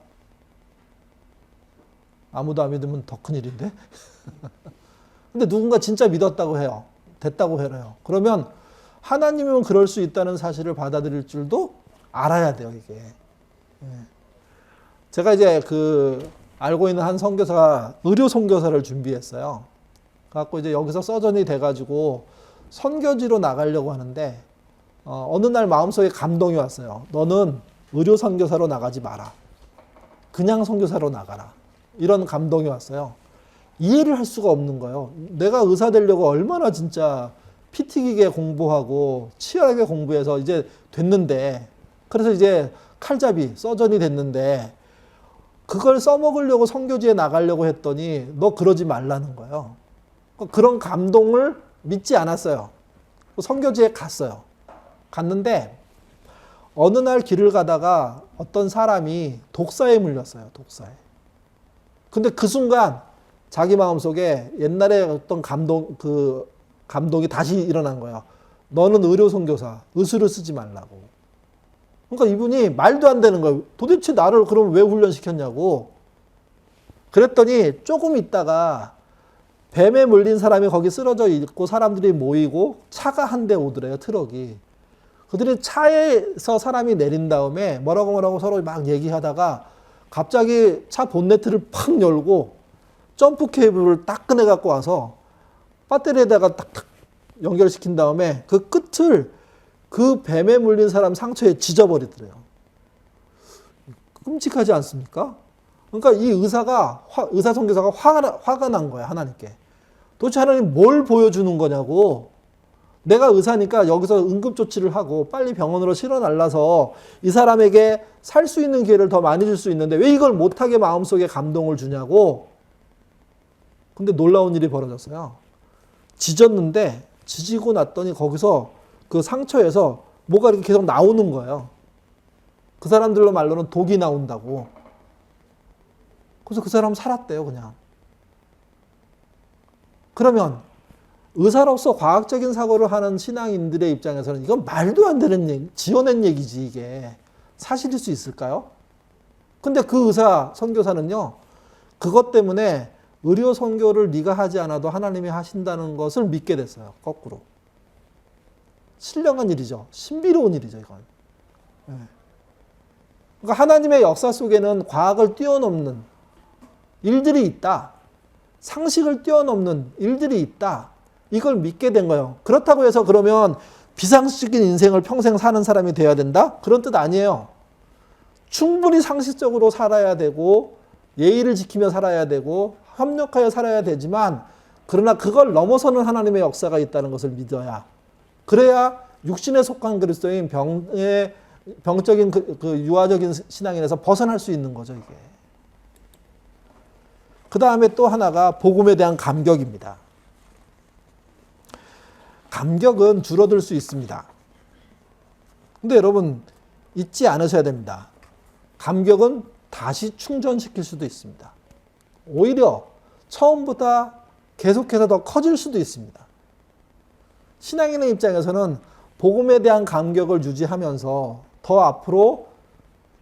아무도 안 믿으면 더 큰일인데. 근데 누군가 진짜 믿었다고 해요. 됐다고 해요. 그러면 하나님은 그럴 수 있다는 사실을 받아들일 줄도 알아야 돼요, 이게. 제가 이제 알고 있는 한 선교사가 의료 선교사를 준비했어요. 그래갖고 이제 여기서 서전이 돼가지고 선교지로 나가려고 하는데, 어느 날 마음속에 감동이 왔어요. 너는 의료 선교사로 나가지 마라. 그냥 선교사로 나가라. 이런 감동이 왔어요. 이해를 할 수가 없는 거예요. 내가 의사 되려고 얼마나 진짜 피 튀기게 공부하고 치열하게 공부해서 이제 됐는데, 그래서 이제 칼잡이, 서전이 됐는데, 그걸 써먹으려고 선교지에 나가려고 했더니 너 그러지 말라는 거예요. 그런 감동을 믿지 않았어요. 선교지에 갔어요. 갔는데 어느 날 길을 가다가 어떤 사람이 독사에 물렸어요. 독사에. 근데 그 순간 자기 마음속에 옛날에 어떤 감동이 다시 일어난 거예요. 너는 의료 선교사, 의술을 쓰지 말라고. 그러니까 이분이 말도 안 되는 거예요. 도대체 나를 그럼 왜 훈련시켰냐고. 그랬더니 조금 있다가 뱀에 물린 사람이 거기 쓰러져 있고 사람들이 모이고 차가 한 대 오더래요, 트럭이. 그들이 차에서 사람이 내린 다음에 뭐라고 서로 막 얘기하다가 갑자기 차 본네트를 팍 열고 점프 케이블을 딱 꺼내 갖고 와서 배터리에다가 딱딱 연결시킨 다음에 그 끝을 그 뱀에 물린 사람 상처에 지져버리더래요. 끔찍하지 않습니까? 그러니까 이 의사 선교사가 화가 난 거야, 하나님께. 도대체 하나님 뭘 보여주는 거냐고. 내가 의사니까 여기서 응급조치를 하고 빨리 병원으로 실어 날라서 이 사람에게 살 수 있는 기회를 더 많이 줄 수 있는데 왜 이걸 못하게 마음속에 감동을 주냐고. 근데 놀라운 일이 벌어졌어요. 지졌는데 지지고 났더니 거기서 그 상처에서 뭐가 이렇게 계속 나오는 거예요. 그 사람들로 말로는 독이 나온다고. 그래서 그 사람은 살았대요, 그냥. 그러면 의사로서 과학적인 사고를 하는 신앙인들의 입장에서는 이건 말도 안 되는 얘기, 지어낸 얘기지 이게. 사실일 수 있을까요? 근데 그 의사 선교사는요, 그것 때문에 의료 선교를 네가 하지 않아도 하나님이 하신다는 것을 믿게 됐어요. 거꾸로. 신령한 일이죠. 신비로운 일이죠, 이건. 그러니까 하나님의 역사 속에는 과학을 뛰어넘는 일들이 있다. 상식을 뛰어넘는 일들이 있다. 이걸 믿게 된 거예요. 그렇다고 해서 그러면 비상식적인 인생을 평생 사는 사람이 되어야 된다? 그런 뜻 아니에요. 충분히 상식적으로 살아야 되고 예의를 지키며 살아야 되고 협력하여 살아야 되지만, 그러나 그걸 넘어서는 하나님의 역사가 있다는 것을 믿어야, 그래야 육신에 속한 그리스도인 병적인 그 유아적인 신앙인에서 벗어날 수 있는 거죠, 이게. 그 다음에 또 하나가 복음에 대한 감격입니다. 감격은 줄어들 수 있습니다. 근데 여러분 잊지 않으셔야 됩니다. 감격은 다시 충전시킬 수도 있습니다. 오히려 처음보다 계속해서 더 커질 수도 있습니다. 신앙인의 입장에서는 복음에 대한 감격을 유지하면서 더 앞으로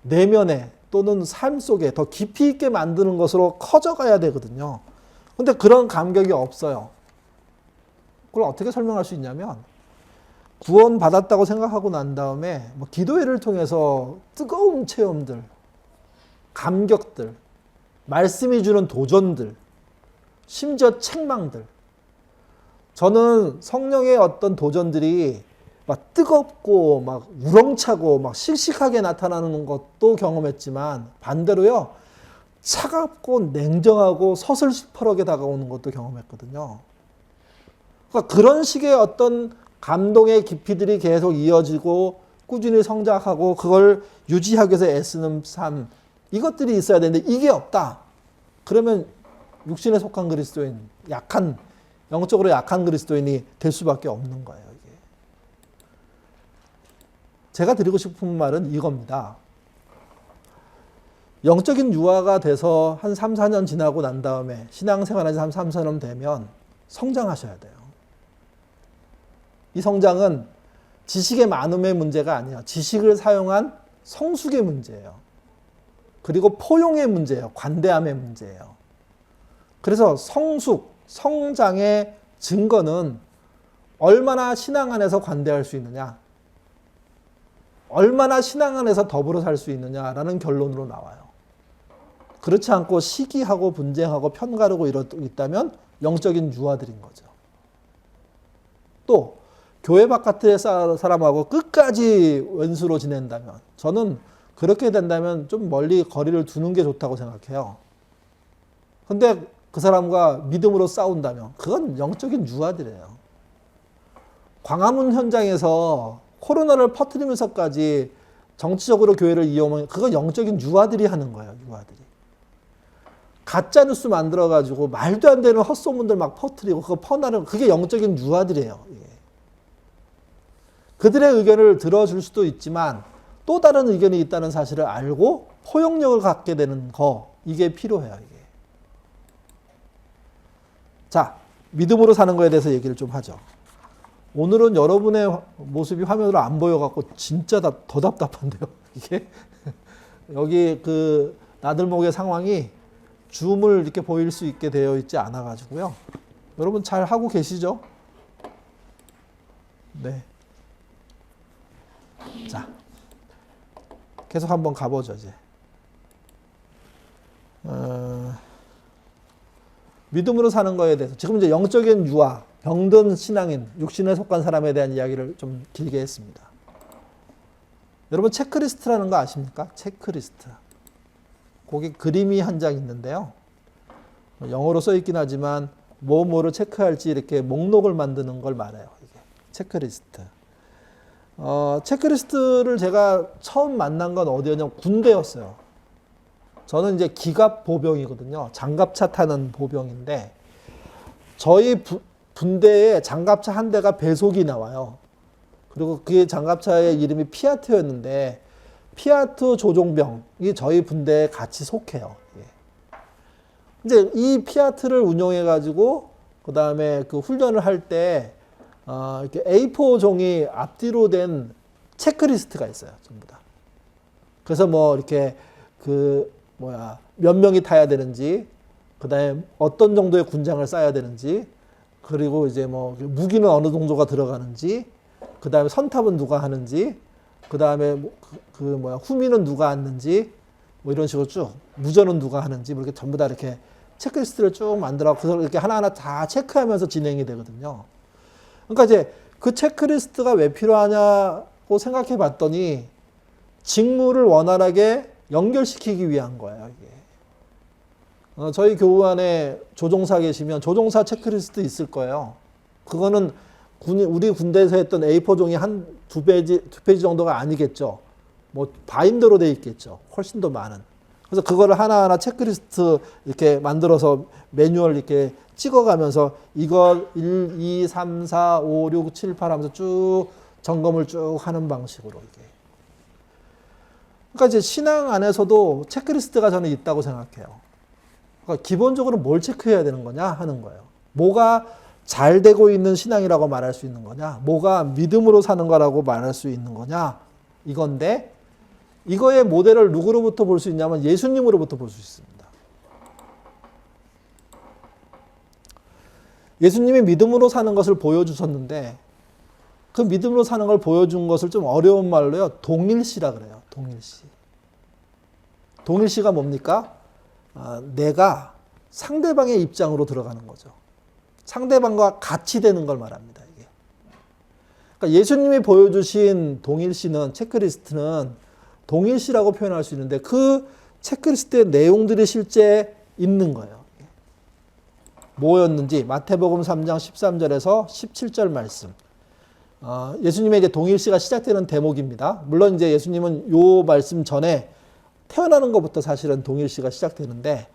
내면에 또는 삶 속에 더 깊이 있게 만드는 것으로 커져가야 되거든요. 근데 그런 감격이 없어요. 그걸 어떻게 설명할 수 있냐면, 구원 받았다고 생각하고 난 다음에 기도회를 통해서 뜨거운 체험들, 감격들, 말씀이 주는 도전들, 심지어 책망들. 저는 성령의 어떤 도전들이 막 뜨겁고 막 우렁차고 막 씩씩하게 나타나는 것도 경험했지만, 반대로요, 차갑고 냉정하고 서슬시퍼하게 다가오는 것도 경험했거든요. 그러니까 그런 식의 어떤 감동의 깊이들이 계속 이어지고 꾸준히 성장하고 그걸 유지하기 위해서 애쓰는 삶, 이것들이 있어야 되는데 이게 없다. 그러면 육신에 속한 그리스도인, 영적으로 약한 그리스도인이 될 수밖에 없는 거예요, 이게. 제가 드리고 싶은 말은 이겁니다. 영적인 유아가 돼서 한 3, 4년 지나고 난 다음에 신앙생활하지 한 3, 4년 되면 성장하셔야 돼요. 이 성장은 지식의 많음의 문제가 아니야. 지식을 사용한 성숙의 문제예요. 그리고 포용의 문제예요. 관대함의 문제예요. 그래서 성숙, 성장의 증거는 얼마나 신앙 안에서 관대할 수 있느냐, 얼마나 신앙 안에서 더불어 살 수 있느냐라는 결론으로 나와요. 그렇지 않고 시기하고 분쟁하고 편가르고 있다면 영적인 유아들인 거죠. 또 교회 바깥의 사람하고 끝까지 원수로 지낸다면, 저는 그렇게 된다면 좀 멀리 거리를 두는 게 좋다고 생각해요. 근데 그 사람과 믿음으로 싸운다면 그건 영적인 유아들이에요. 광화문 현장에서 코로나를 퍼뜨리면서까지 정치적으로 교회를 이용하면 그건 영적인 유아들이 하는 거예요. 유아들이. 가짜뉴스 만들어가지고 말도 안 되는 헛소문들 막 퍼뜨리고 그거 퍼나르는, 그게 영적인 유아들이에요. 예. 그들의 의견을 들어줄 수도 있지만 또 다른 의견이 있다는 사실을 알고 포용력을 갖게 되는 거, 이게 필요해요. 이게. 자, 믿음으로 사는 거에 대해서 얘기를 좀 하죠. 오늘은 여러분의 모습이 화면으로 안 보여갖고 진짜 더 답답한데요. 이게 여기 그 나들목의 상황이 줌을 이렇게 보일 수 있게 되어 있지 않아 가지고요. 여러분 잘 하고 계시죠? 네. 자, 계속 한번 가보죠 이제. 믿음으로 사는 거에 대해서 지금 이제 영적인 유아, 병든 신앙인, 육신에 속한 사람에 대한 이야기를 좀 길게 했습니다. 여러분 체크리스트라는 거 아십니까? 체크리스트. 거기 그림이 한 장 있는데요. 영어로 써 있긴 하지만 뭐를 체크할지 이렇게 목록을 만드는 걸 말해요. 이게 체크리스트. 체크리스트를 제가 처음 만난 건 어디였냐면 군대였어요. 저는 이제 기갑 보병이거든요. 장갑차 타는 보병인데 저희 군대에 장갑차 한 대가 배속이 나와요. 그리고 그 장갑차의 이름이 피아트였는데 피아트 조종병이 저희 분대에 같이 속해요. 이제 이 피아트를 운용해 가지고 그 다음에 그 훈련을 할 때 이렇게 A4 종이 앞뒤로 된 체크리스트가 있어요. 전부 다. 그래서 뭐 이렇게 몇 명이 타야 되는지, 그 다음에 어떤 정도의 군장을 쌓아야 되는지, 그리고 이제 뭐 무기는 어느 정도가 들어가는지, 그 다음에 선탑은 누가 하는지, 그 다음에 후미는 누가 앉는지, 뭐 이런 식으로 쭉, 무전은 누가 하는지, 뭐 이렇게 전부 다 이렇게 체크리스트를 쭉 만들어, 그래서 이렇게 하나하나 다 체크하면서 진행이 되거든요. 그러니까 이제 그 체크리스트가 왜 필요하냐고 생각해 봤더니 직무를 원활하게 연결시키기 위한 거예요, 이게. 저희 교우 안에 조종사 계시면 조종사 체크리스트 있을 거예요. 그거는 우리 군대에서 했던 A4 종이 두 페이지 정도가 아니겠죠. 뭐 바인더로 돼 있겠죠. 훨씬 더 많은. 그래서 그거를 하나하나 체크리스트 이렇게 만들어서 매뉴얼 이렇게 찍어가면서 이걸 1, 2, 3, 4, 5, 6, 7, 8 하면서 쭉 점검을 쭉 하는 방식으로 이게. 그러니까 이제 신앙 안에서도 체크리스트가 저는 있다고 생각해요. 그러니까 기본적으로 뭘 체크해야 되는 거냐 하는 거예요. 뭐가 잘 되고 있는 신앙이라고 말할 수 있는 거냐, 뭐가 믿음으로 사는 거라고 말할 수 있는 거냐, 이건데 이거의 모델을 누구로부터 볼 수 있냐면 예수님으로부터 볼 수 있습니다. 예수님이 믿음으로 사는 것을 보여주셨는데 그 믿음으로 사는 걸 보여준 것을 좀 어려운 말로요, 동일시라 그래요. 동일시. 동일시가 뭡니까? 내가 상대방의 입장으로 들어가는 거죠. 상대방과 같이 되는 걸 말합니다. 이게. 그러니까 예수님이 보여주신 동일시는, 체크리스트는 동일시라고 표현할 수 있는데 그 체크리스트의 내용들이 실제 있는 거예요. 뭐였는지 마태복음 3장 13절에서 17절 말씀. 예수님의 이제 동일시가 시작되는 대목입니다. 물론 이제 예수님은 요 말씀 전에 태어나는 것부터 사실은 동일시가 시작되는데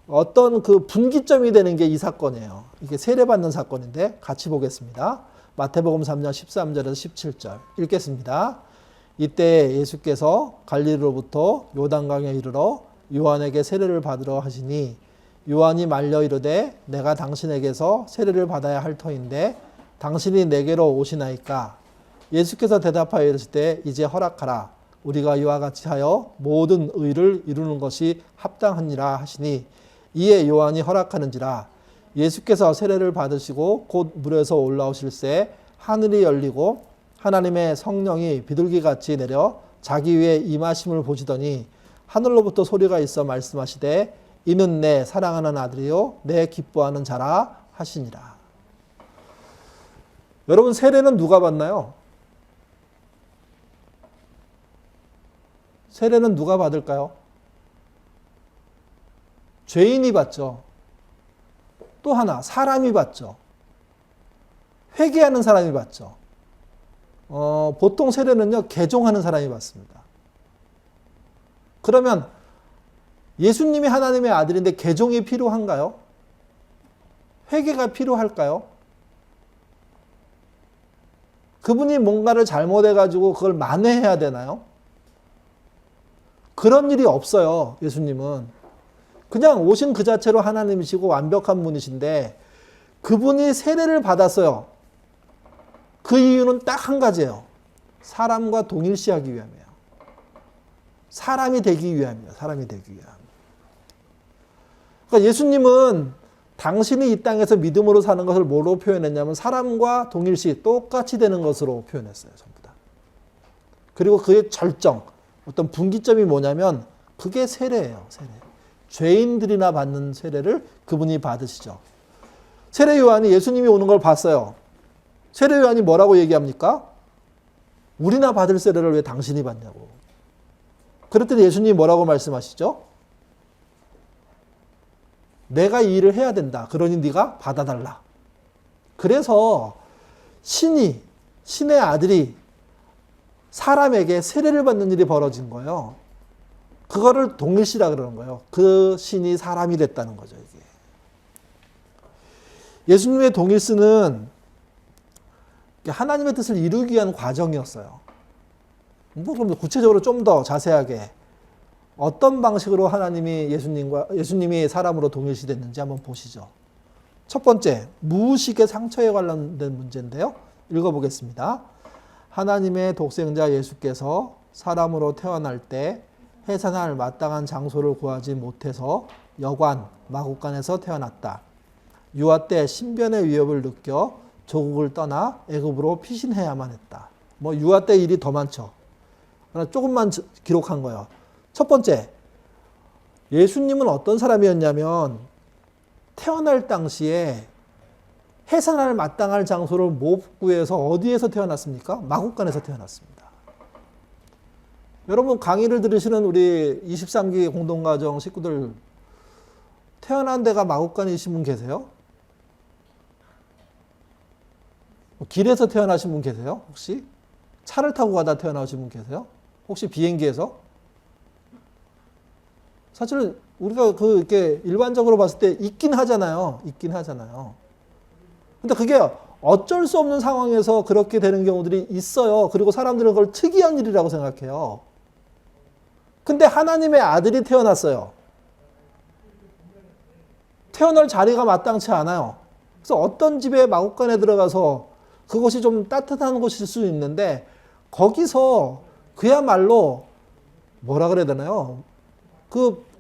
어떤 그 분기점이 되는 게 이 사건이에요. 이게 세례받는 사건인데 같이 보겠습니다. 마태복음 3장 13절에서 17절 읽겠습니다. 이때 예수께서 갈릴리로부터 요단강에 이르러 요한에게 세례를 받으러 하시니 요한이 말려 이르되 내가 당신에게서 세례를 받아야 할 터인데 당신이 내게로 오시나이까? 예수께서 대답하여 이르시되 이제 허락하라. 우리가 이와 같이 하여 모든 의를 이루는 것이 합당하니라 하시니 이에 요한이 허락하는지라. 예수께서 세례를 받으시고 곧 물에서 올라오실새 하늘이 열리고 하나님의 성령이 비둘기같이 내려 자기 위에 임하심을 보시더니 하늘로부터 소리가 있어 말씀하시되 이는 내 사랑하는 아들이요 내 기뻐하는 자라 하시니라. 여러분, 세례는 누가 받나요? 세례는 누가 받을까요? 죄인이 받죠. 또 하나, 사람이 받죠. 회개하는 사람이 받죠. 보통 세례는요, 개종하는 사람이 받습니다. 그러면 예수님이 하나님의 아들인데 개종이 필요한가요? 회개가 필요할까요? 그분이 뭔가를 잘못해가지고 그걸 만회해야 되나요? 그런 일이 없어요, 예수님은. 그냥 오신 그 자체로 하나님이시고 완벽한 분이신데 그분이 세례를 받았어요. 그 이유는 딱 한 가지예요. 사람과 동일시하기 위함이에요. 사람이 되기 위함이에요. 사람이 되기 위함. 그러니까 예수님은 당신이 이 땅에서 믿음으로 사는 것을 뭐로 표현했냐면 사람과 동일시, 똑같이 되는 것으로 표현했어요. 전부 다. 그리고 그의 절정, 어떤 분기점이 뭐냐면 그게 세례예요. 세례. 죄인들이나 받는 세례를 그분이 받으시죠. 세례 요한이 예수님이 오는 걸 봤어요. 세례 요한이 뭐라고 얘기합니까? 우리나 받을 세례를 왜 당신이 받냐고. 그랬더니 예수님이 뭐라고 말씀하시죠? 내가 이 일을 해야 된다. 그러니 네가 받아달라. 그래서 신의 아들이 사람에게 세례를 받는 일이 벌어진 거예요. 그거를 동일시라 그러는 거예요. 그 신이 사람이 됐다는 거죠, 이게. 예수님의 동일시는 하나님의 뜻을 이루기 위한 과정이었어요. 그럼 구체적으로 좀 더 자세하게 어떤 방식으로 예수님이 사람으로 동일시됐는지 한번 보시죠. 첫 번째, 무의식의 상처에 관련된 문제인데요. 읽어보겠습니다. 하나님의 독생자 예수께서 사람으로 태어날 때 해산할 마땅한 장소를 구하지 못해서 여관, 마국간에서 태어났다. 유아 때 신변의 위협을 느껴 조국을 떠나 애굽으로 피신해야만 했다. 유아 때 일이 더 많죠. 조금만 기록한 거예요. 첫 번째, 예수님은 어떤 사람이었냐면 태어날 당시에 해산할 마땅할 장소를 못 구해서 어디에서 태어났습니까? 마국간에서 태어났습니다. 여러분, 강의를 들으시는 우리 23기 공동가정 식구들 태어난 데가 마국간이신 분 계세요? 길에서 태어나신 분 계세요? 혹시? 차를 타고 가다 태어나신 분 계세요? 혹시 비행기에서? 사실 우리가 이렇게 일반적으로 봤을 때 있긴 하잖아요. 있긴 하잖아요. 근데 그게 어쩔 수 없는 상황에서 그렇게 되는 경우들이 있어요. 그리고 사람들은 그걸 특이한 일이라고 생각해요. 근데 하나님의 아들이 태어났어요. 태어날 자리가 마땅치 않아요. 그래서 어떤 집에 마국간에 들어가서 그곳이 좀 따뜻한 곳일 수 있는데 거기서 그야말로 뭐라 그래야 되나요?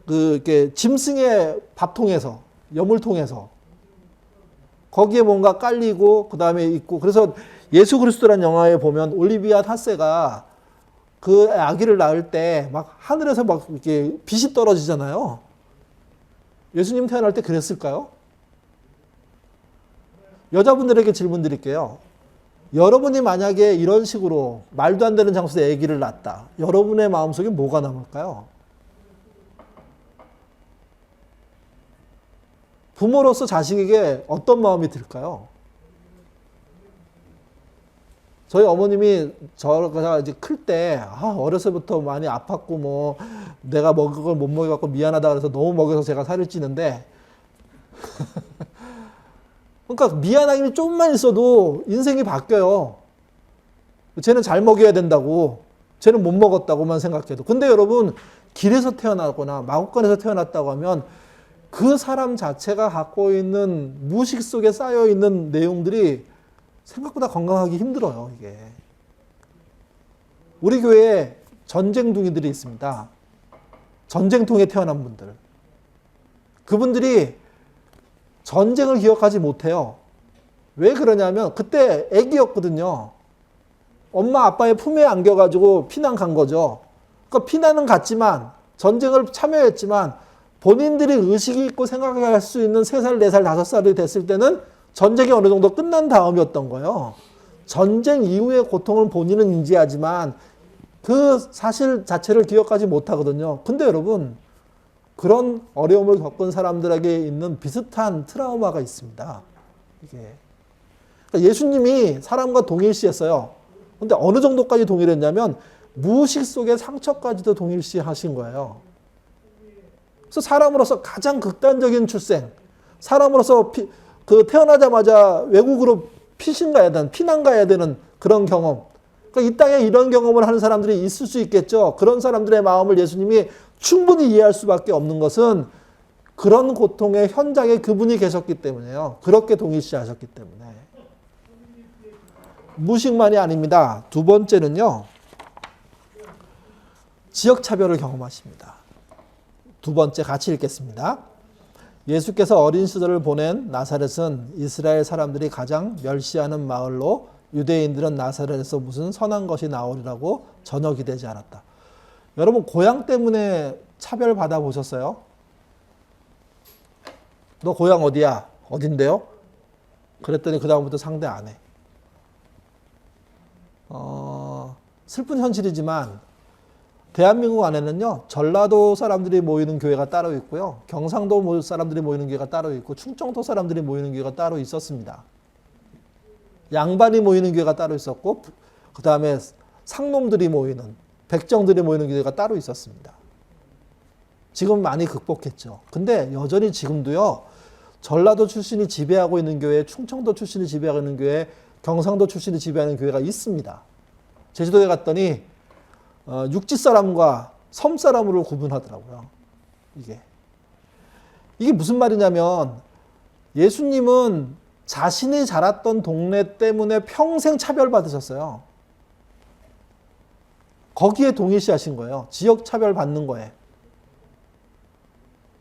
이렇게 짐승의 밥통에서, 여물통에서 거기에 뭔가 깔리고 그 다음에 있고, 그래서 예수 그리스도란 영화에 보면 올리비아 타세가 그 아기를 낳을 때 막 하늘에서 막 이렇게 빛이 떨어지잖아요. 예수님 태어날 때 그랬을까요? 여자분들에게 질문 드릴게요. 여러분이 만약에 이런 식으로 말도 안 되는 장소에 아기를 낳았다. 여러분의 마음속에 뭐가 남을까요? 부모로서 자식에게 어떤 마음이 들까요? 저희 어머님이 제가 이제 클 때 어려서부터 많이 아팠고 내가 먹을 걸 못 먹여갖고 미안하다 그래서 너무 먹여서 제가 살을 찌는데 그러니까 미안함이 조금만 있어도 인생이 바뀌어요. 쟤는 잘 먹여야 된다고, 쟤는 못 먹었다고만 생각해도. 근데 여러분, 길에서 태어나거나 마국간에서 태어났다고 하면 그 사람 자체가 갖고 있는 무의식 속에 쌓여있는 내용들이 생각보다 건강하기 힘들어요, 이게. 우리 교회에 전쟁둥이들이 있습니다. 전쟁통에 태어난 분들. 그분들이 전쟁을 기억하지 못해요. 왜 그러냐면 그때 애기였거든요. 엄마 아빠의 품에 안겨가지고 피난 간 거죠. 그러니까 피난은 갔지만 전쟁을 참여했지만 본인들이 의식이 있고 생각할 수 있는 3살, 4살, 5살이 됐을 때는 전쟁이 어느 정도 끝난 다음이었던 거예요. 전쟁 이후의 고통을 본인은 인지하지만 그 사실 자체를 기억하지 못하거든요. 근데 여러분, 그런 어려움을 겪은 사람들에게 있는 비슷한 트라우마가 있습니다. 이게. 그러니까 예수님이 사람과 동일시했어요. 근데 어느 정도까지 동일했냐면 무의식 속의 상처까지도 동일시 하신 거예요. 그래서 사람으로서 가장 극단적인 출생, 사람으로서 태어나자마자 외국으로 피난 가야 되는 그런 경험. 그러니까 이 땅에 이런 경험을 하는 사람들이 있을 수 있겠죠. 그런 사람들의 마음을 예수님이 충분히 이해할 수밖에 없는 것은 그런 고통의 현장에 그분이 계셨기 때문에요. 그렇게 동일시하셨기 때문에. 무식만이 아닙니다. 두 번째는요. 지역차별을 경험하십니다. 두 번째 같이 읽겠습니다. 예수께서 어린 시절을 보낸 나사렛은 이스라엘 사람들이 가장 멸시하는 마을로 유대인들은 나사렛에서 무슨 선한 것이 나오리라고 전혀 기대지 않았다. 여러분 고향 때문에 차별 받아보셨어요? 너 고향 어디야? 어딘데요? 그랬더니 그 다음부터 상대 안 해. 슬픈 현실이지만 대한민국 안에는요, 전라도 사람들이 모이는 교회가 따로 있고요, 경상도 사람들이 모이는 교회가 따로 있고, 충청도 사람들이 모이는 교회가 따로 있었습니다. 양반이 모이는 교회가 따로 있었고, 그 다음에 상놈들이 모이는, 백정들이 모이는 교회가 따로 있었습니다. 지금 많이 극복했죠. 근데 여전히 지금도요, 전라도 출신이 지배하고 있는 교회, 충청도 출신이 지배하고 있는 교회, 경상도 출신이 지배하는 교회가 있습니다. 제주도에 갔더니 육지 사람과 섬 사람으로 구분하더라고요. 이게 무슨 말이냐면 예수님은 자신이 자랐던 동네 때문에 평생 차별받으셨어요. 거기에 동일시하신 거예요. 지역 차별 받는 거에.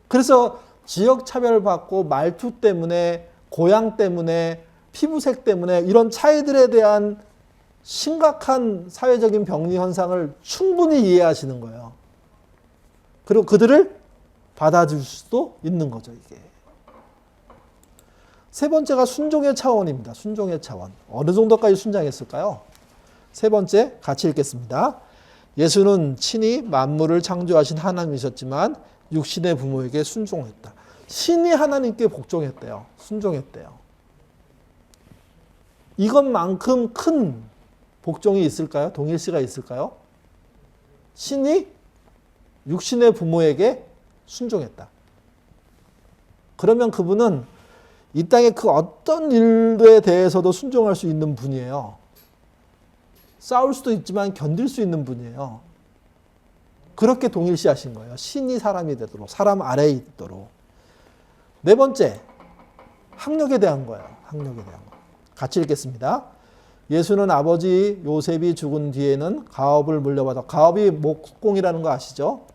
그래서 지역 차별 받고 말투 때문에, 고향 때문에, 피부색 때문에 이런 차이들에 대한 심각한 사회적인 병리 현상을 충분히 이해하시는 거예요. 그리고 그들을 받아줄 수도 있는 거죠, 이게. 세 번째가 순종의 차원입니다. 순종의 차원. 어느 정도까지 순종했을까요? 세 번째, 같이 읽겠습니다. 예수는 친히 만물을 창조하신 하나님이셨지만 육신의 부모에게 순종했다. 신이 하나님께 복종했대요. 순종했대요. 이것만큼 큰 복종이 있을까요? 동일시가 있을까요? 신이 육신의 부모에게 순종했다. 그러면 그분은 이 땅의 그 어떤 일에 대해서도 순종할 수 있는 분이에요. 싸울 수도 있지만 견딜 수 있는 분이에요. 그렇게 동일시하신 거예요. 신이 사람이 되도록, 사람 아래에 있도록. 네 번째, 학력에 대한 거예요. 학력에 대한 거. 같이 읽겠습니다. 예수는 아버지 요셉이 죽은 뒤에는 가업을 물려받아, 가업이 목공이라는 거 아시죠?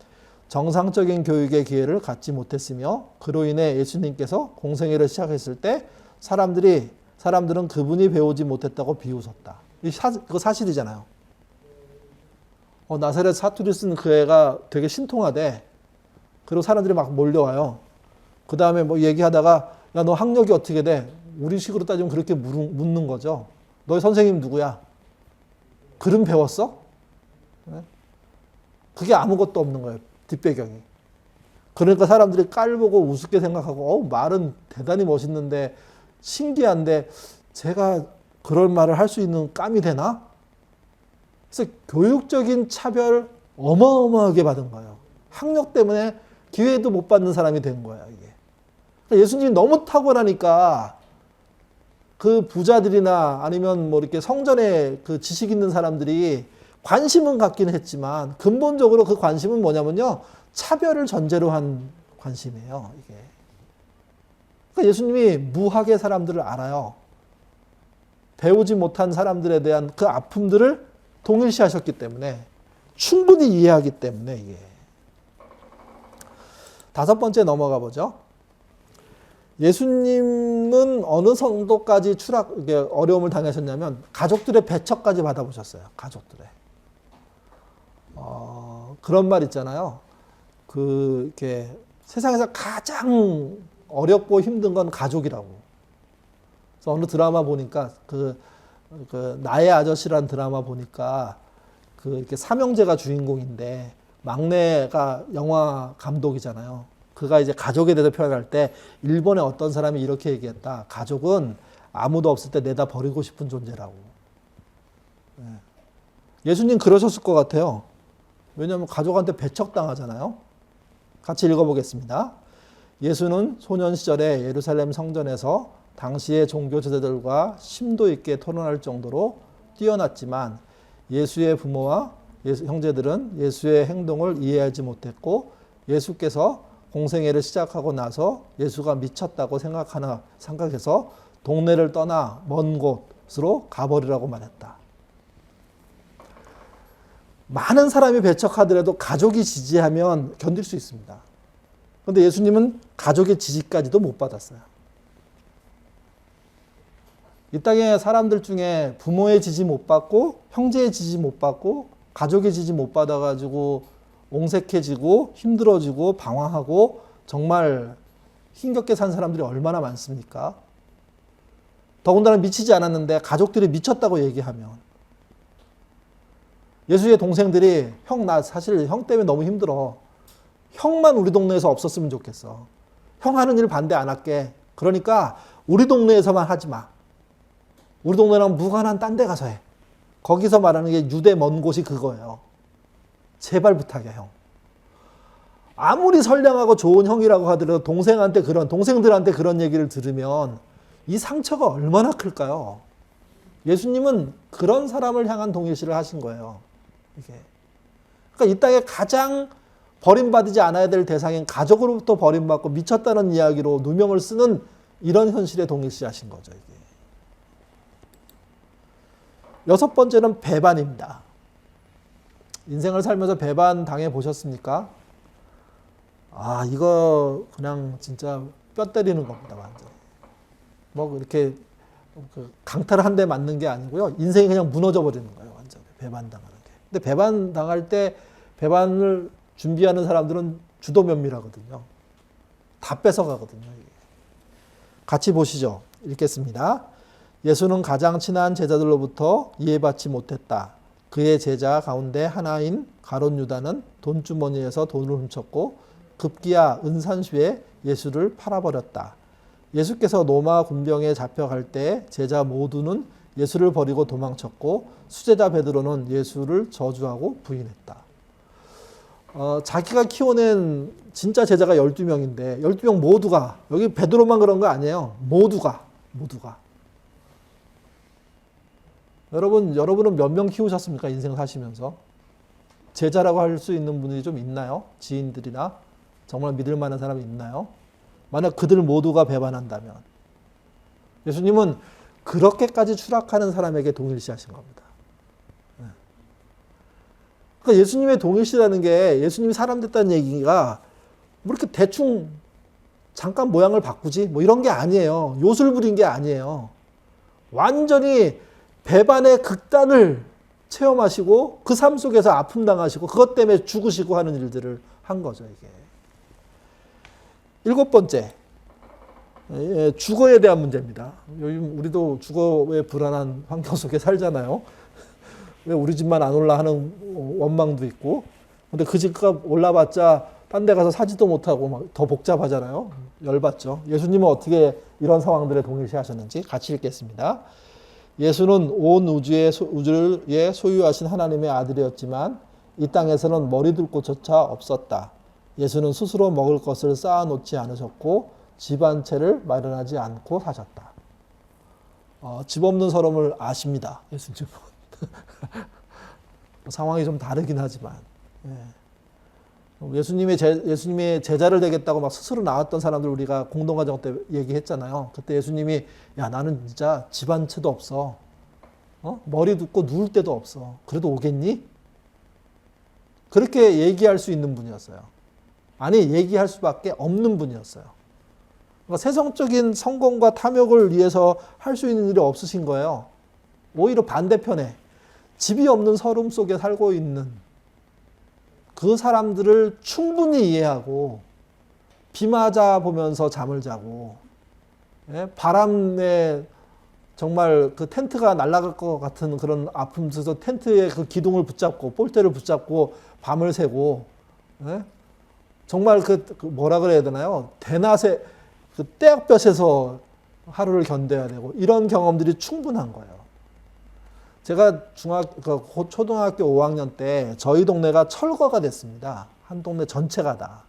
정상적인 교육의 기회를 갖지 못했으며 그로 인해 예수님께서 공생애를 시작했을 때 사람들은 그분이 배우지 못했다고 비웃었다. 그거 사실이잖아요. 나사렛 사투리 쓴 그 애가 되게 신통하대. 그리고 사람들이 막 몰려와요. 그 다음에 뭐 얘기하다가 야, 너 학력이 어떻게 돼? 우리 식으로 따지면 그렇게 묻는 거죠. 너희 선생님 누구야? 글은 배웠어? 그게 아무것도 없는 거예요. 뒷배경이. 그러니까 사람들이 깔보고 우습게 생각하고 말은 대단히 멋있는데 신기한데 제가 그럴 말을 할 수 있는 깜이 되나? 그래서 교육적인 차별 어마어마하게 받은 거예요. 학력 때문에 기회도 못 받는 사람이 된 거예요. 이게. 그러니까 예수님이 너무 탁월하니까 그 부자들이나 아니면 뭐 이렇게 성전에 그 지식 있는 사람들이 관심은 갖기는 했지만 근본적으로 그 관심은 뭐냐면요. 차별을 전제로 한 관심이에요. 이게. 그러니까 예수님이 무학의 사람들을 알아요. 배우지 못한 사람들에 대한 그 아픔들을 동일시하셨기 때문에 충분히 이해하기 때문에 이게. 다섯 번째 넘어가 보죠. 예수님은 어느 정도까지 어려움을 당하셨냐면 가족들의 배척까지 받아보셨어요. 가족들의. 그런 말 있잖아요. 이렇게 세상에서 가장 어렵고 힘든 건 가족이라고. 그래서 어느 드라마 보니까 나의 아저씨라는 드라마 보니까 이렇게 삼형제가 주인공인데 막내가 영화 감독이잖아요. 그가 이제 가족에 대해서 표현할 때 일본의 어떤 사람이 이렇게 얘기했다. 가족은 아무도 없을 때 내다 버리고 싶은 존재라고. 예수님 그러셨을 것 같아요. 왜냐하면 가족한테 배척당하잖아요. 같이 읽어보겠습니다. 예수는 소년 시절에 예루살렘 성전에서 당시의 종교 지도자들과 심도 있게 토론할 정도로 뛰어났지만 예수의 부모와 형제들은 예수의 행동을 이해하지 못했고 예수께서 공생애를 시작하고 나서 예수가 미쳤다고 생각해서 동네를 떠나 먼 곳으로 가버리라고 말했다. 많은 사람이 배척하더라도 가족이 지지하면 견딜 수 있습니다. 그런데 예수님은 가족의 지지까지도 못 받았어요. 이 땅의 사람들 중에 부모의 지지 못 받고 형제의 지지 못 받고 가족의 지지 못 받아가지고 옹색해지고 힘들어지고 방황하고 정말 힘겹게 산 사람들이 얼마나 많습니까? 더군다나 미치지 않았는데 가족들이 미쳤다고 얘기하면 예수의 동생들이 나 사실 형 때문에 너무 힘들어. 형만 우리 동네에서 없었으면 좋겠어. 형 하는 일 반대 안 할게. 그러니까 우리 동네에서만 하지 마. 우리 동네랑 무관한 딴 데 가서 해. 거기서 말하는 게 유대 먼 곳이 그거예요. 제발 부탁해, 형. 아무리 선량하고 좋은 형이라고 하더라도 동생들한테 그런 얘기를 들으면 이 상처가 얼마나 클까요? 예수님은 그런 사람을 향한 동일시를 하신 거예요. 이게. 그러니까 이 땅에 가장 버림받지 않아야 될 대상인 가족으로부터 버림받고 미쳤다는 이야기로 누명을 쓰는 이런 현실에 동일시 하신 거죠. 이게. 여섯 번째는 배반입니다. 인생을 살면서 배반 당해 보셨습니까? 이거 그냥 진짜 뼈 때리는 겁니다, 완전. 뭐 이렇게 강타를 한 대 맞는 게 아니고요. 인생이 그냥 무너져 버리는 거예요, 완전. 배반당하는 게. 근데 배반당할 때 배반을 준비하는 사람들은 주도 면밀하거든요. 다 뺏어가거든요. 같이 보시죠. 읽겠습니다. 예수는 가장 친한 제자들로부터 이해받지 못했다. 그의 제자 가운데 하나인 가룟 유다는 돈주머니에서 돈을 훔쳤고 급기야 은산수에 예수를 팔아버렸다. 예수께서 로마 군병에 잡혀갈 때 제자 모두는 예수를 버리고 도망쳤고 수제자 베드로는 예수를 저주하고 부인했다. 자기가 키워낸 진짜 제자가 12명인데 12명 모두가, 여기 베드로만 그런 거 아니에요. 모두가. 여러분은 몇 명 키우셨습니까? 인생 사시면서. 제자라고 할 수 있는 분들이 좀 있나요? 지인들이나 정말 믿을 만한 사람이 있나요? 만약 그들 모두가 배반한다면 예수님은 그렇게까지 추락하는 사람에게 동일시하신 겁니다. 그러니까 예수님의 동일시라는 게 예수님이 사람 됐다는 얘기가 뭐 이렇게 대충 잠깐 모양을 바꾸지 뭐 이런 게 아니에요. 요술 부린 게 아니에요. 완전히 배반의 극단을 체험하시고 그 삶 속에서 아픔 당하시고 그것 때문에 죽으시고 하는 일들을 한 거죠, 이게. 일곱 번째, 주거에 대한 문제입니다. 요즘 우리도 주거의 불안한 환경 속에 살잖아요. 왜 우리 집만 안 올라 하는 원망도 있고. 근데 그 집값 올라봤자 딴 데 가서 사지도 못하고 막 더 복잡하잖아요. 열받죠. 예수님은 어떻게 이런 상황들에 동일시하셨는지 같이 읽겠습니다. 예수는 온 우주를 소유하신 하나님의 아들이었지만 이 땅에서는 머리 둘 곳조차 없었다. 예수는 스스로 먹을 것을 쌓아놓지 않으셨고 집 한 채를 마련하지 않고 사셨다. 집 없는 서름을 아십니다. 예수님은. 상황이 좀 다르긴 하지만. 예수님의 제자를 되겠다고 막 스스로 나왔던 사람들 우리가 공동가정 때 얘기했잖아요. 그때 예수님이 야 나는 진짜 집 한 채도 없어. 머리 눕고 누울 데도 없어. 그래도 오겠니? 그렇게 얘기할 수 있는 분이었어요. 아니, 얘기할 수밖에 없는 분이었어요. 그러니까 세상적인 성공과 탐욕을 위해서 할 수 있는 일이 없으신 거예요. 오히려 반대편에 집이 없는 서름 속에 살고 있는 그 사람들을 충분히 이해하고 비 맞아 보면서 잠을 자고, 바람에 정말 그 텐트가 날아갈 것 같은 그런 아픔 속에서 텐트의 그 기둥을 붙잡고 볼대를 붙잡고 밤을 새고, 정말 그 뭐라 그래야 되나요? 대낮에 그 떼약볕에서 하루를 견뎌야 되고, 이런 경험들이 충분한 거예요. 제가 초등학교 5학년 때 저희 동네가 철거가 됐습니다. 한 동네 전체가 다.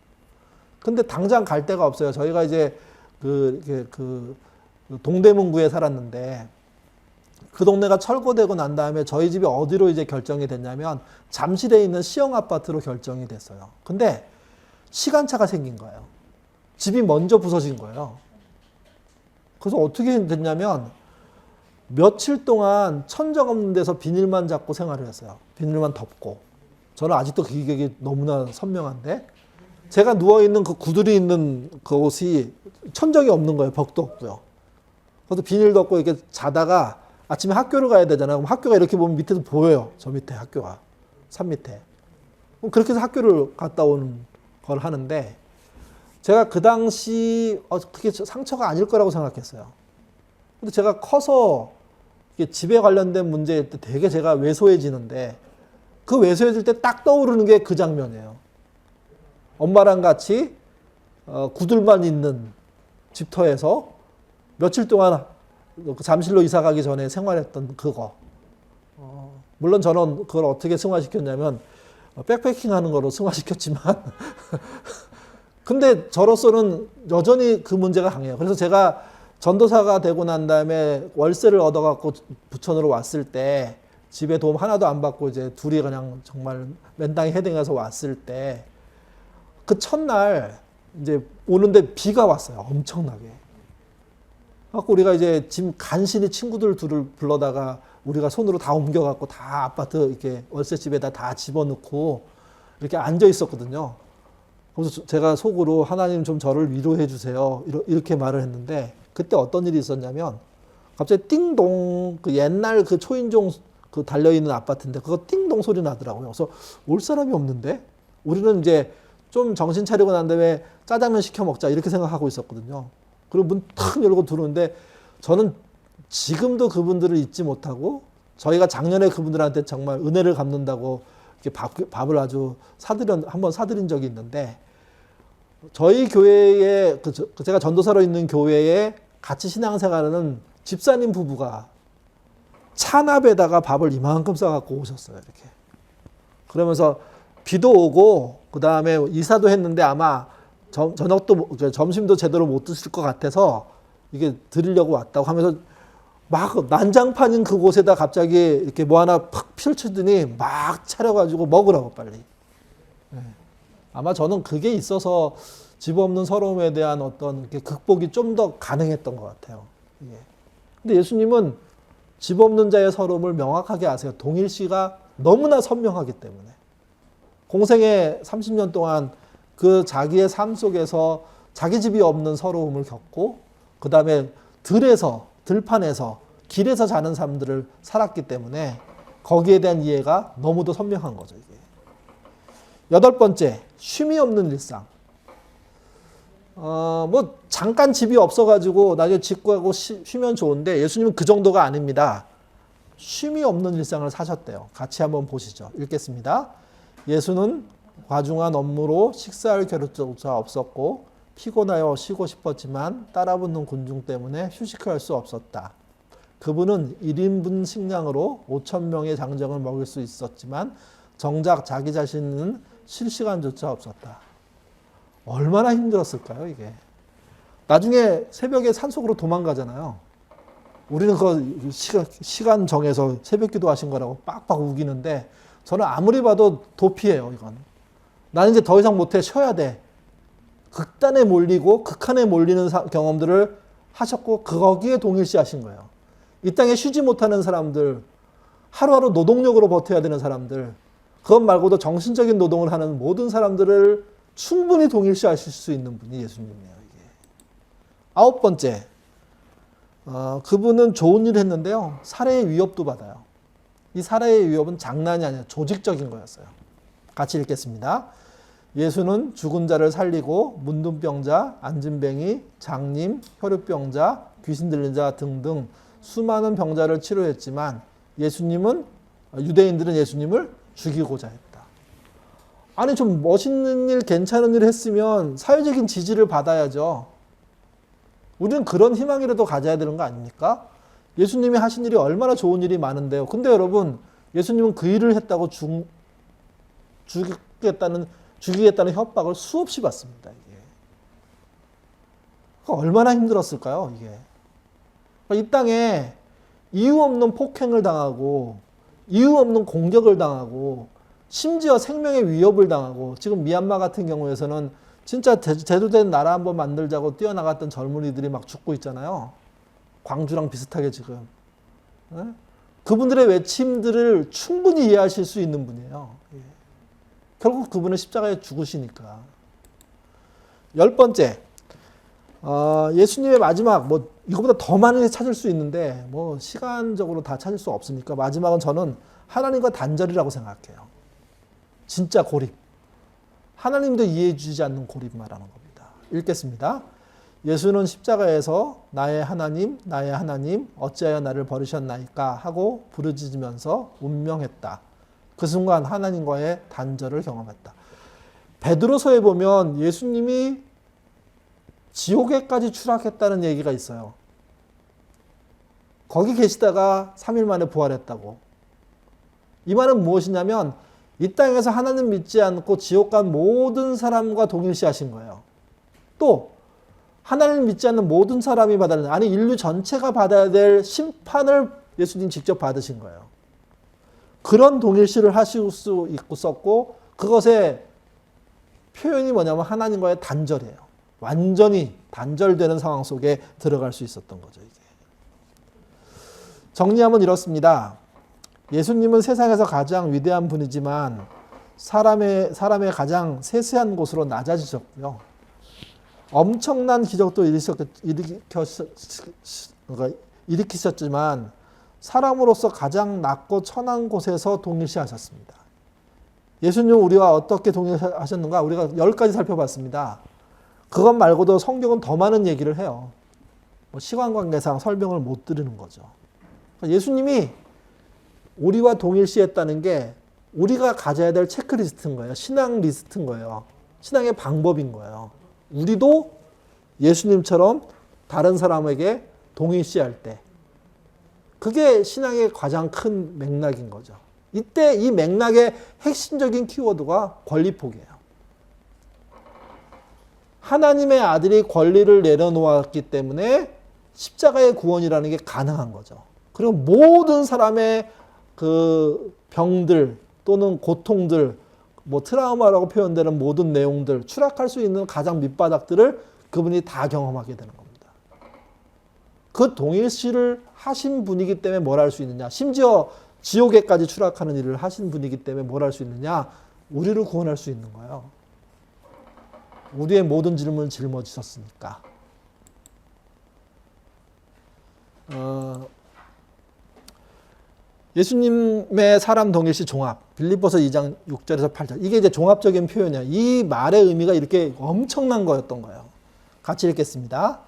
근데 당장 갈 데가 없어요. 저희가 이제 그 동대문구에 살았는데, 그 동네가 철거되고 난 다음에 저희 집이 어디로 이제 결정이 됐냐면 잠실에 있는 시형 아파트로 결정이 됐어요. 근데 시간차가 생긴 거예요. 집이 먼저 부서진 거예요. 그래서 어떻게 됐냐면 며칠 동안 천적 없는 데서 비닐만 잡고 생활을 했어요. 비닐만 덮고. 저는 아직도 그 기억이 너무나 선명한데, 제가 누워있는 그 구들이 있는 그곳이 천적이 없는 거예요. 벽도 없고요. 그래서 비닐 덮고 이렇게 자다가 아침에 학교를 가야 되잖아요. 그럼 학교가 이렇게 보면 밑에도 보여요. 저 밑에 학교가. 산 밑에. 그럼 그렇게 해서 학교를 갔다 오는 걸 하는데, 제가 그 당시 그게 상처가 아닐 거라고 생각했어요. 근데 제가 커서 집에 관련된 문제일 때 되게 제가 왜소해지는데, 그 왜소해질 때 딱 떠오르는 게 그 장면이에요. 엄마랑 같이 구들만 있는 집터에서 며칠 동안 잠실로 이사 가기 전에 생활했던 그거. 물론 저는 그걸 어떻게 승화시켰냐면 백패킹 하는 거로 승화시켰지만 근데 저로서는 여전히 그 문제가 강해요. 그래서 제가 전도사가 되고 난 다음에 월세를 얻어갖고 부천으로 왔을 때, 집에 도움 하나도 안 받고 이제 둘이 그냥 정말 맨땅에 헤딩해서 왔을 때, 그 첫날 이제 오는데 비가 왔어요. 엄청나게. 그래서 우리가 이제 지금 간신히 친구들 둘을 불러다가 우리가 손으로 다 옮겨갖고 다 아파트 이렇게 월세 집에다 다 집어넣고 이렇게 앉아 있었거든요. 그래서 제가 속으로 하나님 좀 저를 위로해 주세요. 이렇게 말을 했는데, 그때 어떤 일이 있었냐면 갑자기 띵동, 그 옛날 그 초인종 그 달려있는 아파트인데 그거 띵동 소리 나더라고요. 그래서 올 사람이 없는데? 우리는 이제 좀 정신 차리고 난 다음에 짜장면 시켜 먹자 이렇게 생각하고 있었거든요. 그리고 문 탁 열고 들어오는데, 저는 지금도 그분들을 잊지 못하고, 저희가 작년에 그분들한테 정말 은혜를 갚는다고 이렇게 밥을 아주 한번 사드린 적이 있는데, 저희 교회에, 제가 전도사로 있는 교회에 같이 신앙생활하는 집사님 부부가 찬압에다가 밥을 이만큼 싸갖고 오셨어요. 이렇게. 그러면서 비도 오고, 그 다음에 이사도 했는데 아마 저녁도, 점심도 제대로 못 드실 것 같아서 이게 드리려고 왔다고 하면서 막 난장판인 그곳에다 갑자기 이렇게 뭐 하나 팍 펼치더니 막 차려가지고 먹으라고 빨리. 아마 저는 그게 있어서 집 없는 서러움에 대한 어떤 극복이 좀 더 가능했던 것 같아요. 근데 예수님은 집 없는 자의 서러움을 명확하게 아세요. 동일시가 너무나 선명하기 때문에. 공생애 30년 동안 그 자기의 삶 속에서 자기 집이 없는 서러움을 겪고, 그 다음에 들판에서 길에서 자는 사람들을 살았기 때문에 거기에 대한 이해가 너무도 선명한 거죠. 이게. 8번째, 쉼이 없는 일상. 뭐 잠깐 집이 없어가지고 나중에 집 구하고 쉬면 좋은데, 예수님은 그 정도가 아닙니다. 쉼이 없는 일상을 사셨대요. 같이 한번 보시죠. 읽겠습니다. 예수는 과중한 업무로 식사할 겨를조차 없었고 피곤하여 쉬고 싶었지만 따라붙는 군중 때문에 휴식할 수 없었다. 그분은 1인분 식량으로 5,000명의 장정을 먹일 수 있었지만 정작 자기 자신은 쉴 시간조차 없었다. 얼마나 힘들었을까요, 이게. 나중에 새벽에 산속으로 도망가잖아요. 우리는 그 시간 정해서 새벽 기도하신 거라고 빡빡 우기는데, 저는 아무리 봐도 도피해요, 이건. 나는 이제 더 이상 못해, 쉬어야 돼. 극단에 몰리고 극한에 몰리는 경험들을 하셨고 거기에 동일시 하신 거예요. 이 땅에 쉬지 못하는 사람들, 하루하루 노동력으로 버텨야 되는 사람들, 그것 말고도 정신적인 노동을 하는 모든 사람들을 충분히 동일시하실 수 있는 분이 예수님이에요. 이게. 아홉 번째, 그분은 좋은 일을 했는데요. 살해의 위협도 받아요. 이 살해의 위협은 장난이 아니라 조직적인 거였어요. 같이 읽겠습니다. 예수는 죽은 자를 살리고 문둥병자, 안진뱅이, 장님, 혈루병자, 귀신 들린 자 등등 수많은 병자를 치료했지만 유대인들은 예수님을 죽이고자 했다. 아니 좀 멋있는 일, 괜찮은 일을 했으면 사회적인 지지를 받아야죠. 우리는 그런 희망이라도 가져야 되는 거 아닙니까? 예수님이 하신 일이 얼마나 좋은 일이 많은데요. 근데 여러분, 예수님은 그 일을 했다고 죽이겠다는 협박을 수없이 받습니다. 이게. 얼마나 힘들었을까요? 이게. 이 땅에 이유 없는 폭행을 당하고 이유 없는 공격을 당하고 심지어 생명의 위협을 당하고 지금 미얀마 같은 경우에서는 진짜 제도된 나라 한번 만들자고 뛰어나갔던 젊은이들이 막 죽고 있잖아요. 광주랑 비슷하게 지금. 그분들의 외침들을 충분히 이해하실 수 있는 분이에요. 결국 그분은 십자가에 죽으시니까. 10번째, 예수님의 마지막, 이거보다 더 많은 게 찾을 수 있는데, 시간적으로 다 찾을 수 없으니까, 마지막은 저는 하나님과 단절이라고 생각해요. 진짜 고립. 하나님도 이해해 주지 않는 고립 말하는 겁니다. 읽겠습니다. 예수는 십자가에서 나의 하나님, 어찌하여 나를 버리셨나이까 하고 부르짖으면서 운명했다. 그 순간 하나님과의 단절을 경험했다. 베드로서에 보면 예수님이 지옥에까지 추락했다는 얘기가 있어요. 거기 계시다가 3일 만에 부활했다고. 이 말은 무엇이냐면 이 땅에서 하나님 믿지 않고 지옥 간 모든 사람과 동일시하신 거예요. 또 하나님 믿지 않는 모든 사람이 인류 전체가 받아야 될 심판을 예수님 직접 받으신 거예요. 그런 동일시를 하실 수 있었고 그것의 표현이 뭐냐면 하나님과의 단절이에요. 완전히 단절되는 상황 속에 들어갈 수 있었던 거죠. 이게. 정리하면 이렇습니다. 예수님은 세상에서 가장 위대한 분이지만 사람의 가장 세세한 곳으로 낮아지셨고요. 엄청난 기적도 일으키셨지만 사람으로서 가장 낮고 천한 곳에서 동일시하셨습니다. 예수님은 우리와 어떻게 동일하셨는가? 우리가 10가지 살펴봤습니다. 그것 말고도 성경은 더 많은 얘기를 해요. 시간 관계상 설명을 못 드리는 거죠. 예수님이 우리와 동일시했다는 게 우리가 가져야 될 체크리스트인 거예요. 신앙 리스트인 거예요. 신앙의 방법인 거예요. 우리도 예수님처럼 다른 사람에게 동일시할 때 그게 신앙의 가장 큰 맥락인 거죠. 이때 이 맥락의 핵심적인 키워드가 권리포기예요. 하나님의 아들이 권리를 내려놓았기 때문에 십자가의 구원이라는 게 가능한 거죠. 그리고 모든 사람의 그 병들 또는 고통들, 트라우마라고 표현되는 모든 내용들, 추락할 수 있는 가장 밑바닥들을 그분이 다 경험하게 되는 겁니다. 그 동일시를 하신 분이기 때문에 뭘 할 수 있느냐? 심지어 지옥에까지 추락하는 일을 하신 분이기 때문에 뭘 할 수 있느냐? 우리를 구원할 수 있는 거예요. 우리의 모든 질문을 짊어지셨으니까. 예수님의 사람 동일시 종합. 빌립보서 2장 6절에서 8절. 이게 이제 종합적인 표현이에요. 이 말의 의미가 이렇게 엄청난 거였던 거예요. 같이 읽겠습니다.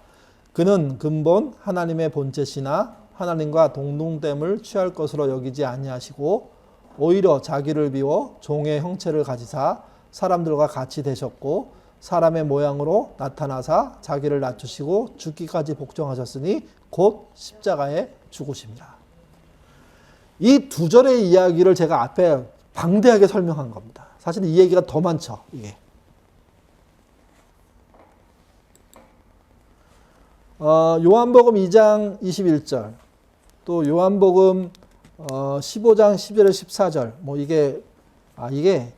그는 근본 하나님의 본체시나 하나님과 동등됨을 취할 것으로 여기지 아니하시고 오히려 자기를 비워 종의 형체를 가지사 사람들과 같이 되셨고 사람의 모양으로 나타나사 자기를 낮추시고 죽기까지 복종하셨으니 곧 십자가에 죽으심이라. 이 두 절의 이야기를 제가 앞에 방대하게 설명한 겁니다. 사실 이 얘기가 더 많죠. 이게. 요한복음 2장 21절, 또 요한복음 15장 10절에 14절, 이게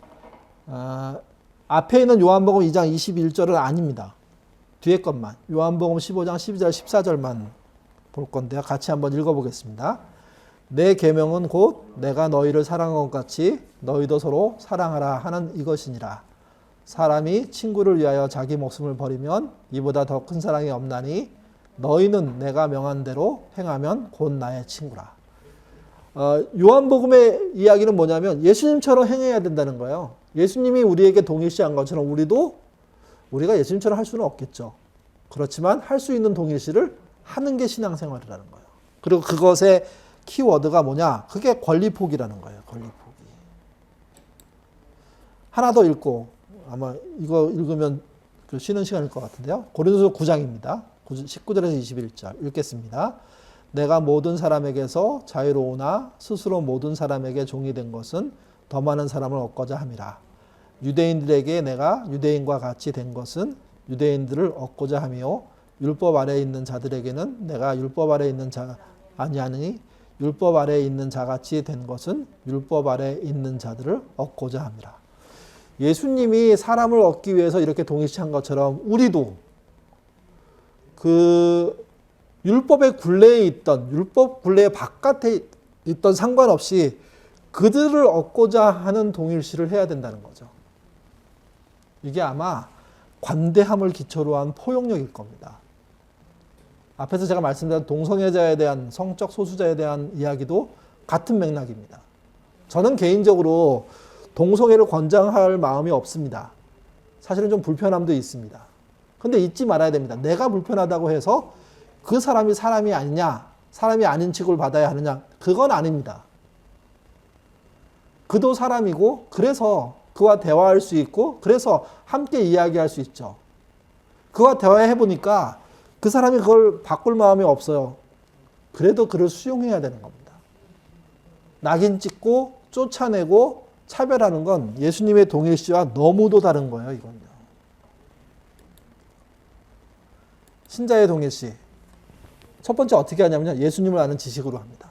앞에 있는 요한복음 2장 21절은 아닙니다. 뒤에 것만. 요한복음 15장 12절 14절만 볼 건데요. 같이 한번 읽어보겠습니다. 내 계명은 곧 내가 너희를 사랑한 것 같이 너희도 서로 사랑하라 하는 이것이니라. 사람이 친구를 위하여 자기 목숨을 버리면 이보다 더 큰 사랑이 없나니 너희는 내가 명한 대로 행하면 곧 나의 친구라. 요한복음의 이야기는 뭐냐면 예수님처럼 행해야 된다는 거예요. 예수님이 우리에게 동일시한 것처럼 우리가 예수님처럼 할 수는 없겠죠. 그렇지만 할 수 있는 동일시를 하는 게 신앙생활이라는 거예요. 그리고 그것의 키워드가 뭐냐? 그게 권리포기라는 거예요. 권리포기. 하나 더 읽고 아마 이거 읽으면 쉬는 시간일 것 같은데요. 고린도서 9장입니다. 19절에서 21절 읽겠습니다. 내가 모든 사람에게서 자유로우나 스스로 모든 사람에게 종이 된 것은 더 많은 사람을 얻고자 함이라. 유대인들에게 내가 유대인과 같이 된 것은 유대인들을 얻고자 하며 율법 아래에 있는 자들에게는 내가 율법 아래에 있는 자 아니하니 율법 아래에 있는 자같이 된 것은 율법 아래에 있는 자들을 얻고자 함이라. 예수님이 사람을 얻기 위해서 이렇게 동일시한 것처럼 우리도 그 율법의 굴레에 있던 율법 굴레 바깥에 있던 상관없이 그들을 얻고자 하는 동일시를 해야 된다는 거죠. 이게 아마 관대함을 기초로 한 포용력일 겁니다. 앞에서 제가 말씀드린 동성애자에 대한 성적 소수자에 대한 이야기도 같은 맥락입니다. 저는 개인적으로 동성애를 권장할 마음이 없습니다. 사실은 좀 불편함도 있습니다. 근데 잊지 말아야 됩니다. 내가 불편하다고 해서 그 사람이 사람이 아니냐, 사람이 아닌 취급을 받아야 하느냐, 그건 아닙니다. 그도 사람이고 그래서 그와 대화할 수 있고 그래서 함께 이야기할 수 있죠. 그와 대화해보니까 그 사람이 그걸 바꿀 마음이 없어요. 그래도 그를 수용해야 되는 겁니다. 낙인 찍고 쫓아내고 차별하는 건 예수님의 동일시와 너무도 다른 거예요. 이건요. 신자의 동일시. 첫 번째 어떻게 하냐면요. 예수님을 아는 지식으로 합니다.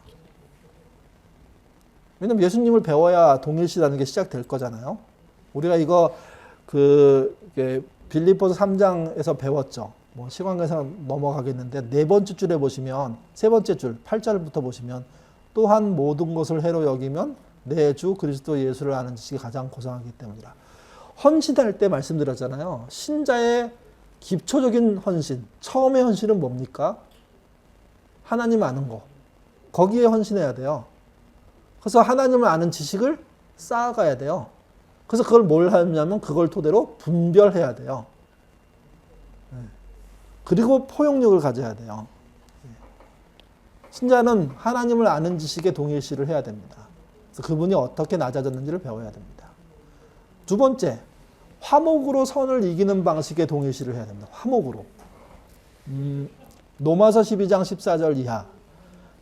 왜냐면 예수님을 배워야 동일시라는 게 시작될 거잖아요. 우리가 이거 빌립보서 3장에서 배웠죠. 뭐 시간 관계상 넘어가겠는데 네 번째 줄에 보시면 세 번째 줄 8절부터 보시면 또한 모든 것을 해로 여기면 내 주 그리스도 예수를 아는 지식이 가장 고상하기 때문이라. 헌신할 때 말씀드렸잖아요. 신자의 기초적인 헌신, 처음의 헌신은 뭡니까? 하나님 아는 거. 거기에 헌신해야 돼요. 그래서 하나님을 아는 지식을 쌓아가야 돼요. 그래서 그걸 뭘 하냐면 그걸 토대로 분별해야 돼요. 그리고 포용력을 가져야 돼요. 신자는 하나님을 아는 지식에 동일시를 해야 됩니다. 그래서 그분이 어떻게 낮아졌는지를 배워야 됩니다. 두 번째, 화목으로 선을 이기는 방식의 동일시를 해야 됩니다. 화목으로. 로마서 12장 14절 이하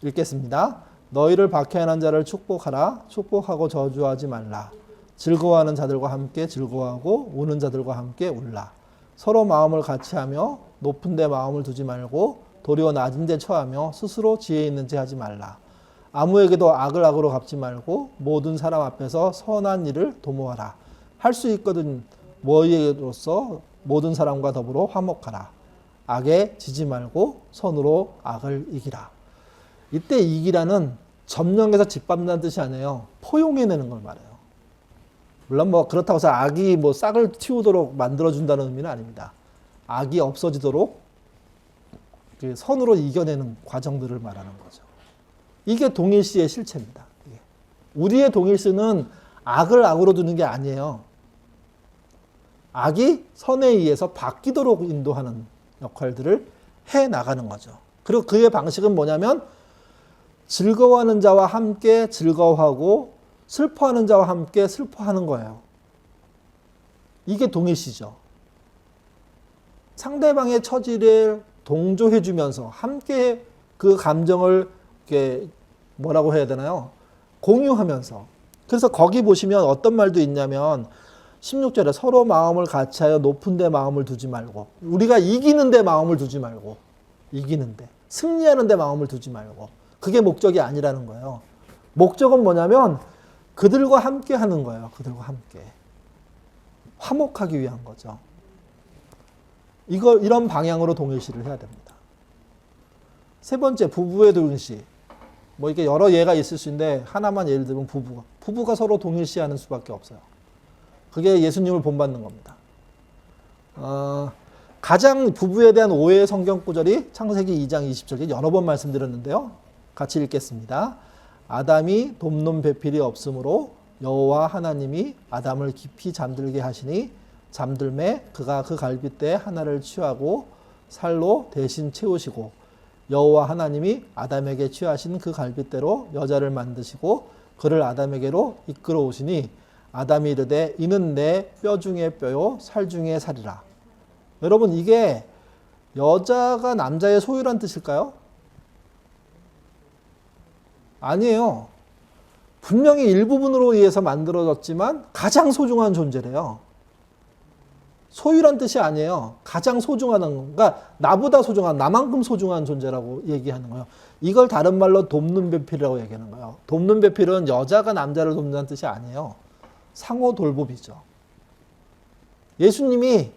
읽겠습니다. 너희를 박해하는 자를 축복하라. 축복하고 저주하지 말라. 즐거워하는 자들과 함께 즐거워하고 우는 자들과 함께 울라. 서로 마음을 같이 하며 높은 데 마음을 두지 말고 도리어 낮은 데 처하며 스스로 지혜 있는 체 하지 말라. 아무에게도 악을 악으로 갚지 말고 모든 사람 앞에서 선한 일을 도모하라. 할 수 있거든 뭐에게로서 모든 사람과 더불어 화목하라. 악에 지지 말고 선으로 악을 이기라. 이때 이기라는 점령해서 짓밟는다는 뜻이 아니에요. 포용해내는 걸 말해요. 물론 뭐 그렇다고 해서 악이 뭐 싹을 틔우도록 만들어준다는 의미는 아닙니다. 악이 없어지도록 선으로 이겨내는 과정들을 말하는 거죠. 이게 동일시의 실체입니다. 우리의 동일시는 악을 악으로 두는 게 아니에요. 악이 선에 의해서 바뀌도록 인도하는 역할들을 해나가는 거죠. 그리고 그의 방식은 뭐냐면 즐거워하는 자와 함께 즐거워하고 슬퍼하는 자와 함께 슬퍼하는 거예요. 이게 동일시죠. 상대방의 처지를 동조해 주면서 함께 그 감정을 이렇게 뭐라고 해야 되나요? 공유하면서. 그래서 거기 보시면 어떤 말도 있냐면 16절에 서로 마음을 같이하여 높은 데 마음을 두지 말고 우리가 이기는 데 마음을 두지 말고 이기는 데 승리하는 데 마음을 두지 말고 그게 목적이 아니라는 거예요. 목적은 뭐냐면 그들과 함께 하는 거예요. 그들과 함께. 화목하기 위한 거죠. 이런 방향으로 동일시를 해야 됩니다. 세 번째, 부부의 동일시. 뭐 이게 여러 예가 있을 수 있는데 하나만 예를 들면 부부가 서로 동일시하는 수밖에 없어요. 그게 예수님을 본받는 겁니다. 가장 부부에 대한 오해의 성경 구절이 창세기 2장 20절에 여러 번 말씀드렸는데요. 같이 읽겠습니다. 아담이 돕는 배필이 없으므로 여호와 하나님이 아담을 깊이 잠들게 하시니 잠들매 그가 그 갈빗대 하나를 취하고 살로 대신 채우시고 여호와 하나님이 아담에게 취하신 그 갈빗대로 여자를 만드시고 그를 아담에게로 이끌어 오시니 아담이 이르되 이는 내 뼈 중에 뼈요 살 중에 살이라. 여러분 이게 여자가 남자의 소유란 뜻일까요? 아니에요. 분명히 일부분으로 의해서 만들어졌지만 가장 소중한 존재래요. 소유란 뜻이 아니에요. 가장 소중한, 그러니까 나보다 소중한, 나만큼 소중한 존재라고 얘기하는 거예요. 이걸 다른 말로 돕는 배필이라고 얘기하는 거예요. 돕는 배필은 여자가 남자를 돕는다는 뜻이 아니에요. 상호 돌봄이죠. 예수님이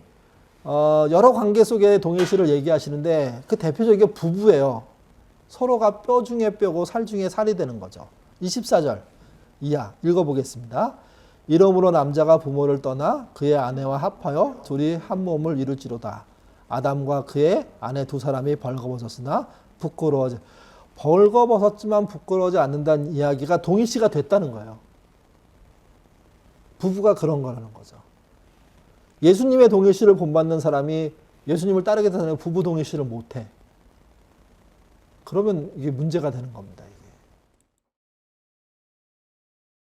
여러 관계 속의 동일시를 얘기하시는데 그 대표적인 게 부부예요. 서로가 뼈 중에 뼈고 살 중에 살이 되는 거죠. 24절 이하 읽어보겠습니다. 이러므로 남자가 부모를 떠나 그의 아내와 합하여 둘이 한 몸을 이룰지로다. 아담과 그의 아내 두 사람이 벌거벗었으나 벌거벗었지만 부끄러워하지 않는다는 이야기가 동일시가 됐다는 거예요. 부부가 그런 거라는 거죠. 예수님의 동일시를 본받는 사람이 예수님을 따르게 되는 사람이 부부 동일시를 못해. 그러면 이게 문제가 되는 겁니다.